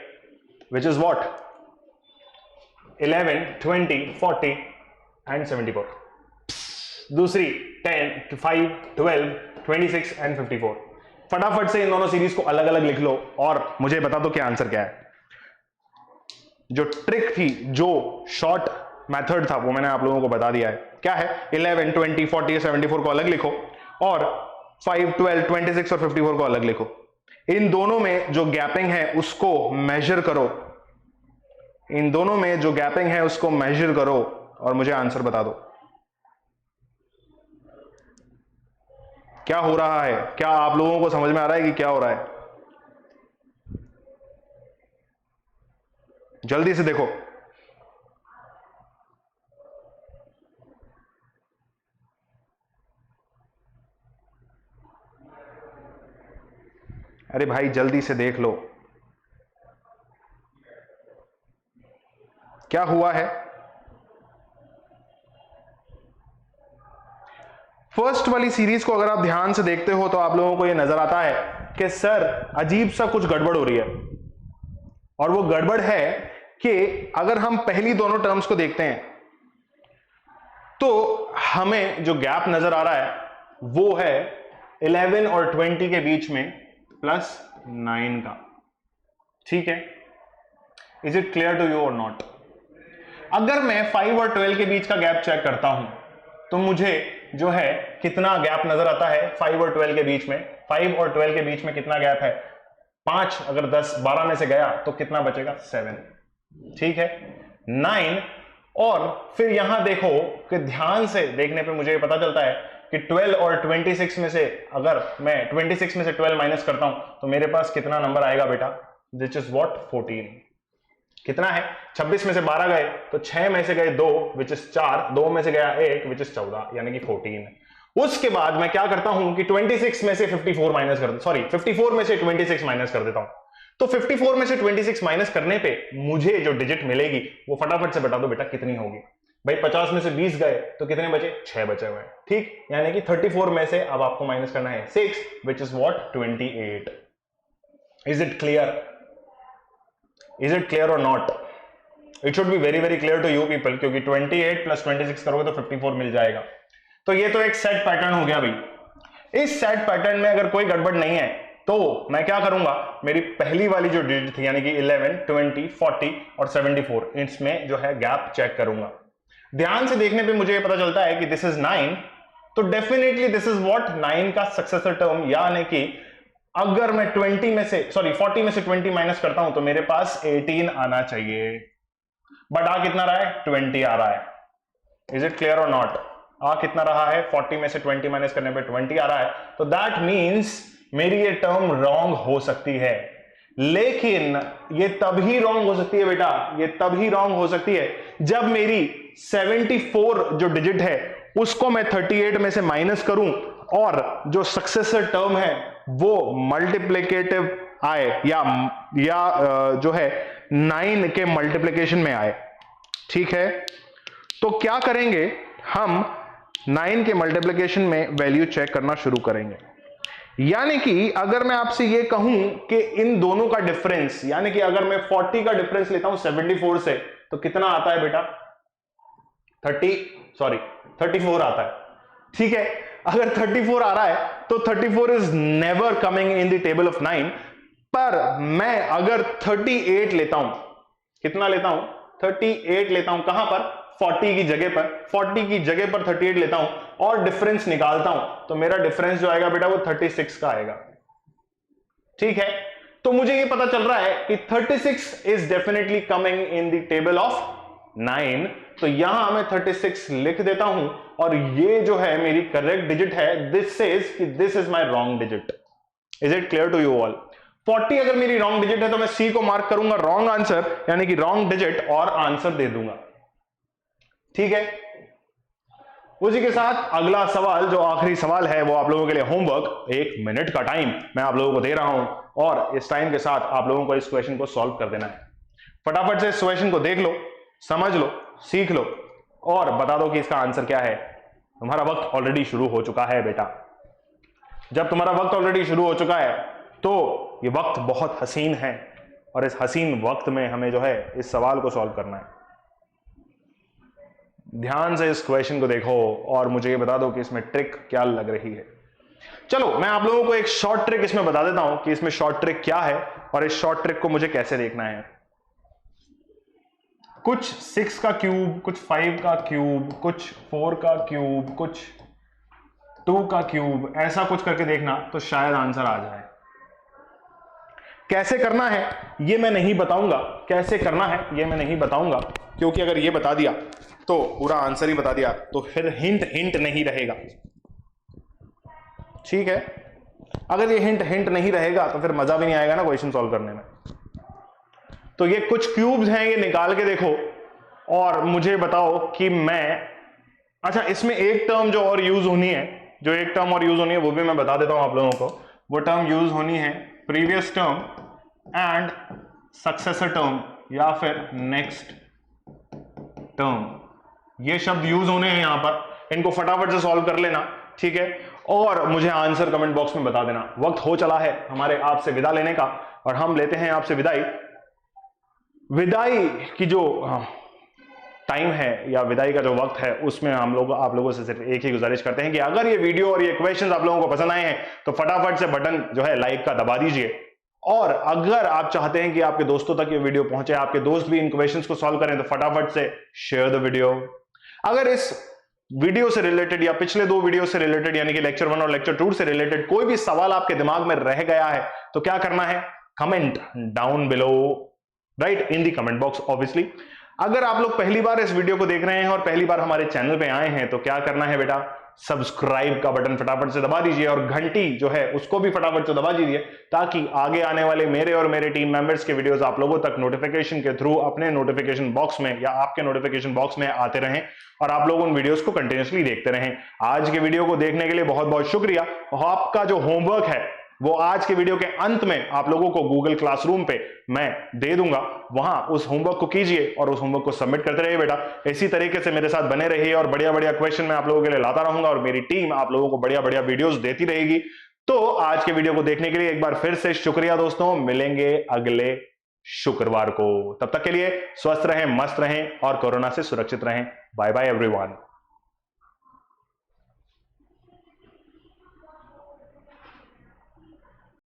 विच इज व्हाट? 11, 20, 40 एंड 74। दूसरी 10, 5, 12, 26 एंड 54। फटाफट से इन दोनों सीरीज को अलग अलग लिख लो और मुझे बता दो क्या आंसर क्या है। जो ट्रिक थी, जो शॉर्ट मेथड था, वो मैंने आप लोगों को बता दिया है। क्या है? 11, 20, 40, 74 को अलग लिखो और 5, 12, 26 और 54 को अलग लिखो। इन दोनों में जो गैपिंग है उसको मेजर करो, इन दोनों में जो गैपिंग है उसको मेजर करो और मुझे आंसर बता दो क्या हो रहा है। क्या आप लोगों को समझ में आ रहा है कि क्या हो रहा है? जल्दी से देखो। अरे भाई जल्दी से देख लो, क्या हुआ है? फर्स्ट वाली सीरीज को अगर आप ध्यान से देखते हो तो आप लोगों को यह नजर आता है कि सर अजीब सा कुछ गड़बड़ हो रही है, और वो गड़बड़ है कि अगर हम पहली दोनों टर्म्स को देखते हैं तो हमें जो गैप नजर आ रहा है वो है 11 और 20 के बीच में प्लस 9 का। ठीक है? Is it clear to you और नॉट? अगर मैं 5 और 12 के बीच का गैप चेक करता हूं तो मुझे जो है कितना गैप नजर आता है 5 और 12 के बीच में? 5 और 12 के बीच में कितना गैप है? 5 अगर 10 12 में से गया तो कितना बचेगा? 7। ठीक है? 9। और फिर यहां देखो कि ध्यान से देखने पे मुझे पता चलता है कि 12 और 26 में से अगर मैं 26 में से 12 माइनस करता हूं तो मेरे पास कितना नंबर आएगा बेटा? This is what? 14। कितना है? 26 में से 12 गए तो 6 में से गए 2 विच इज 4, 2 में से गया 1 विच इज 14, यानी कि 14। उसके बाद मैं क्या करता हूं कि 26 में से 54 माइनस कर, सॉरी 54 में से 26 माइनस कर देता हूं। तो 54 में से 26 माइनस करने पे मुझे जो डिजिट मिलेगी वो फटाफट से बता दो बेटा कितनी होगी? भाई 50 में से 20 गए तो कितने बचे? 6 बचे हुए। ठीक, यानी कि 34 में से अब आपको माइनस करना है 6 which is what? 28। Is it clear? Is it clear or not? It should be very very clear to you people, क्योंकि 28 प्लस 26 करोगे तो 54 मिल जाएगा। तो ये तो एक सेट पैटर्न हो गया भाई। इस सेट पैटर्न में अगर कोई गड़बड़ नहीं है तो मैं क्या करूंगा, मेरी पहली वाली जो डिजिट थी यानी कि 11, 20, 40 और 74, इसमें जो है गैप चेक करूंगा। ध्यान से देखने पे मुझे पता चलता है कि दिस इज 9, तो डेफिनेटली दिस इज व्हाट? 9 का सक्सेसर टर्म, यानी कि अगर मैं 20 में से, सॉरी 40 में से 20 माइनस करता हूं तो मेरे पास 18 आना चाहिए, बट आ कितना रहा है? 20 आ रहा है। इज इट क्लियर और नॉट? कितना रहा है, 40 में से 20 माइनस करने पे 20 आ रहा है, तो दैट मींस मेरी ये टर्म रॉन्ग हो सकती है। लेकिन ये तभी रॉन्ग हो सकती है बेटा, ये तभी रॉन्ग हो सकती है जब मेरी 74 जो डिजिट है उसको मैं 38 में से माइनस करूं और जो सक्सेसर टर्म है वो मल्टीप्लिकेटिव आए या जो है 9 के मल्टीप्लिकेशन में आए। ठीक है, तो क्या करेंगे हम 9 के मल्टीप्लिकेशन में वैल्यू चेक करना शुरू करेंगे। यानी कि अगर मैं आपसे ये कहूं कि इन दोनों का डिफरेंस, यानी कि अगर मैं 40 का डिफरेंस लेता हूं 74 से, तो कितना आता है बेटा, 34 आता है। ठीक है, अगर 34 आ रहा है तो 34 is never coming in the table of 9। पर मैं अगर 38 लेता हूं, कितना लेता हूं, 38 लेता हूं, कहां पर, 40 की जगह पर, 40 की जगह पर 38 लेता हूं और डिफरेंस निकालता हूं, तो मेरा डिफरेंस जो आएगा बेटा वो 36 का आएगा। ठीक है, तो मुझे ये पता चल रहा है कि 36 is definitely coming in the table of 9, तो यहां मैं 36 लिख देता हूं और ये जो है मेरी करेक्ट डिजिट है। दिस सेज कि this is my wrong digit. Is it clear to you all? 40 अगर मेरी रॉन्ग डिजिट है तो मैं सी को मार्क करूंगा रॉन्ग आंसर, यानी कि रॉन्ग डिजिट, और आंसर दे दूंगा। ठीक है, उसी के साथ अगला सवाल, जो आखिरी सवाल है, वो आप लोगों के लिए होमवर्क। 1 मिनट का टाइम मैं आप लोगों को दे रहा हूं और इस टाइम के साथ आप लोगों को इस क्वेश्चन को सॉल्व कर देना है। फटाफट से इस क्वेश्चन को देख लो, समझ लो, सीख लो और बता दो कि इसका आंसर क्या है। तुम्हारा वक्त ऑलरेडी शुरू हो चुका है बेटा। जब तुम्हारा वक्त ऑलरेडी शुरू हो चुका है तो ये वक्त बहुत हसीन है और इस हसीन वक्त में हमें जो है इस सवाल को सॉल्व करना है। ध्यान से इस क्वेश्चन को देखो और मुझे ये बता दो कि इसमें ट्रिक क्या लग रही है। चलो मैं आप लोगों को एक शॉर्ट ट्रिक इसमें बता देता हूं कि इसमें शॉर्ट ट्रिक क्या है और इस शॉर्ट ट्रिक को मुझे कैसे देखना है। कुछ 6 का क्यूब, कुछ 5 का क्यूब, कुछ 4 का क्यूब, कुछ 2 का क्यूब, ऐसा कुछ करके देखना तो शायद आंसर आ जाए। कैसे करना है ये मैं नहीं बताऊंगा, कैसे करना है ये मैं नहीं बताऊंगा, क्योंकि अगर ये बता दिया तो पूरा आंसर ही बता दिया तो फिर हिंट नहीं रहेगा। ठीक है, अगर ये हिंट नहीं रहेगा तो फिर मजा भी नहीं आएगा ना क्वेश्चन सॉल्व करने में। तो ये कुछ क्यूब्स हैं, ये निकाल के देखो और मुझे बताओ कि मैं, अच्छा इसमें एक टर्म जो और यूज होनी है, जो एक टर्म और यूज होनी है वो भी मैं बता देता हूं आप लोगों को। वो टर्म यूज होनी है previous term and successor term या फिर नेक्स्ट टर्म। ये शब्द यूज होने हैं यहां पर, इनको फटाफट से सॉल्व कर लेना। ठीक है, और मुझे आंसर कमेंट बॉक्स में बता देना। वक्त हो चला है हमारे आपसे विदा लेने का और हम लेते हैं आपसे विदाई। विदाई की जो टाइम है या विदाई का जो वक्त है उसमें हम लोग आप लोगों से सिर्फ एक ही गुजारिश करते हैं कि अगर ये वीडियो और ये क्वेश्चंस आप लोगों को पसंद आए हैं तो फटाफट से बटन जो है लाइक का दबा दीजिए। और अगर आप चाहते हैं कि आपके दोस्तों तक ये वीडियो पहुंचे, आपके दोस्त भी इन क्वेश्चंस को सॉल्व करें, तो फटाफट से शेयर द वीडियो। अगर इस वीडियो से रिलेटेड या पिछले 2 वीडियो से रिलेटेड यानी कि लेक्चर 1 और लेक्चर 2 से रिलेटेड कोई भी सवाल आपके दिमाग में रह गया है तो क्या करना है, कमेंट डाउन बिलो, राइट इन दी कमेंट बॉक्स ऑब्वियसली। अगर आप लोग पहली बार इस वीडियो को देख रहे हैं और पहली बार हमारे चैनल पे आए हैं तो क्या करना है बेटा, सब्सक्राइब का बटन फटाफट से दबा दीजिए और घंटी जो है उसको भी फटाफट से दबा दीजिए ताकि आगे आने वाले मेरे और मेरे टीम मेंबर्स के वीडियोस आप लोगों तक नोटिफिकेशन के थ्रू अपने नोटिफिकेशन बॉक्स में या आपके नोटिफिकेशन बॉक्स में आते रहें और आप लोग उन वीडियोस को कंटिन्यूअसली देखते रहें। आज के वीडियो को देखने के लिए बहुत बहुत शुक्रिया। आपका जो होमवर्क है वो आज के वीडियो के अंत में आप लोगों को गूगल क्लासरूम पे मैं दे दूंगा, वहां उस होमवर्क को कीजिए और उस होमवर्क को सबमिट करते रहिए बेटा। इसी तरीके से मेरे साथ बने रहिए और बढ़िया बढ़िया क्वेश्चन मैं आप लोगों के लिए लाता रहूंगा और मेरी टीम आप लोगों को बढ़िया बढ़िया वीडियोस देती रहेगी। तो आज के वीडियो को देखने के लिए एक बार फिर से शुक्रिया दोस्तों। मिलेंगे अगले शुक्रवार को, तब तक के लिए स्वस्थ रहें, मस्त रहें और कोरोना से सुरक्षित रहें। Bye bye everyone.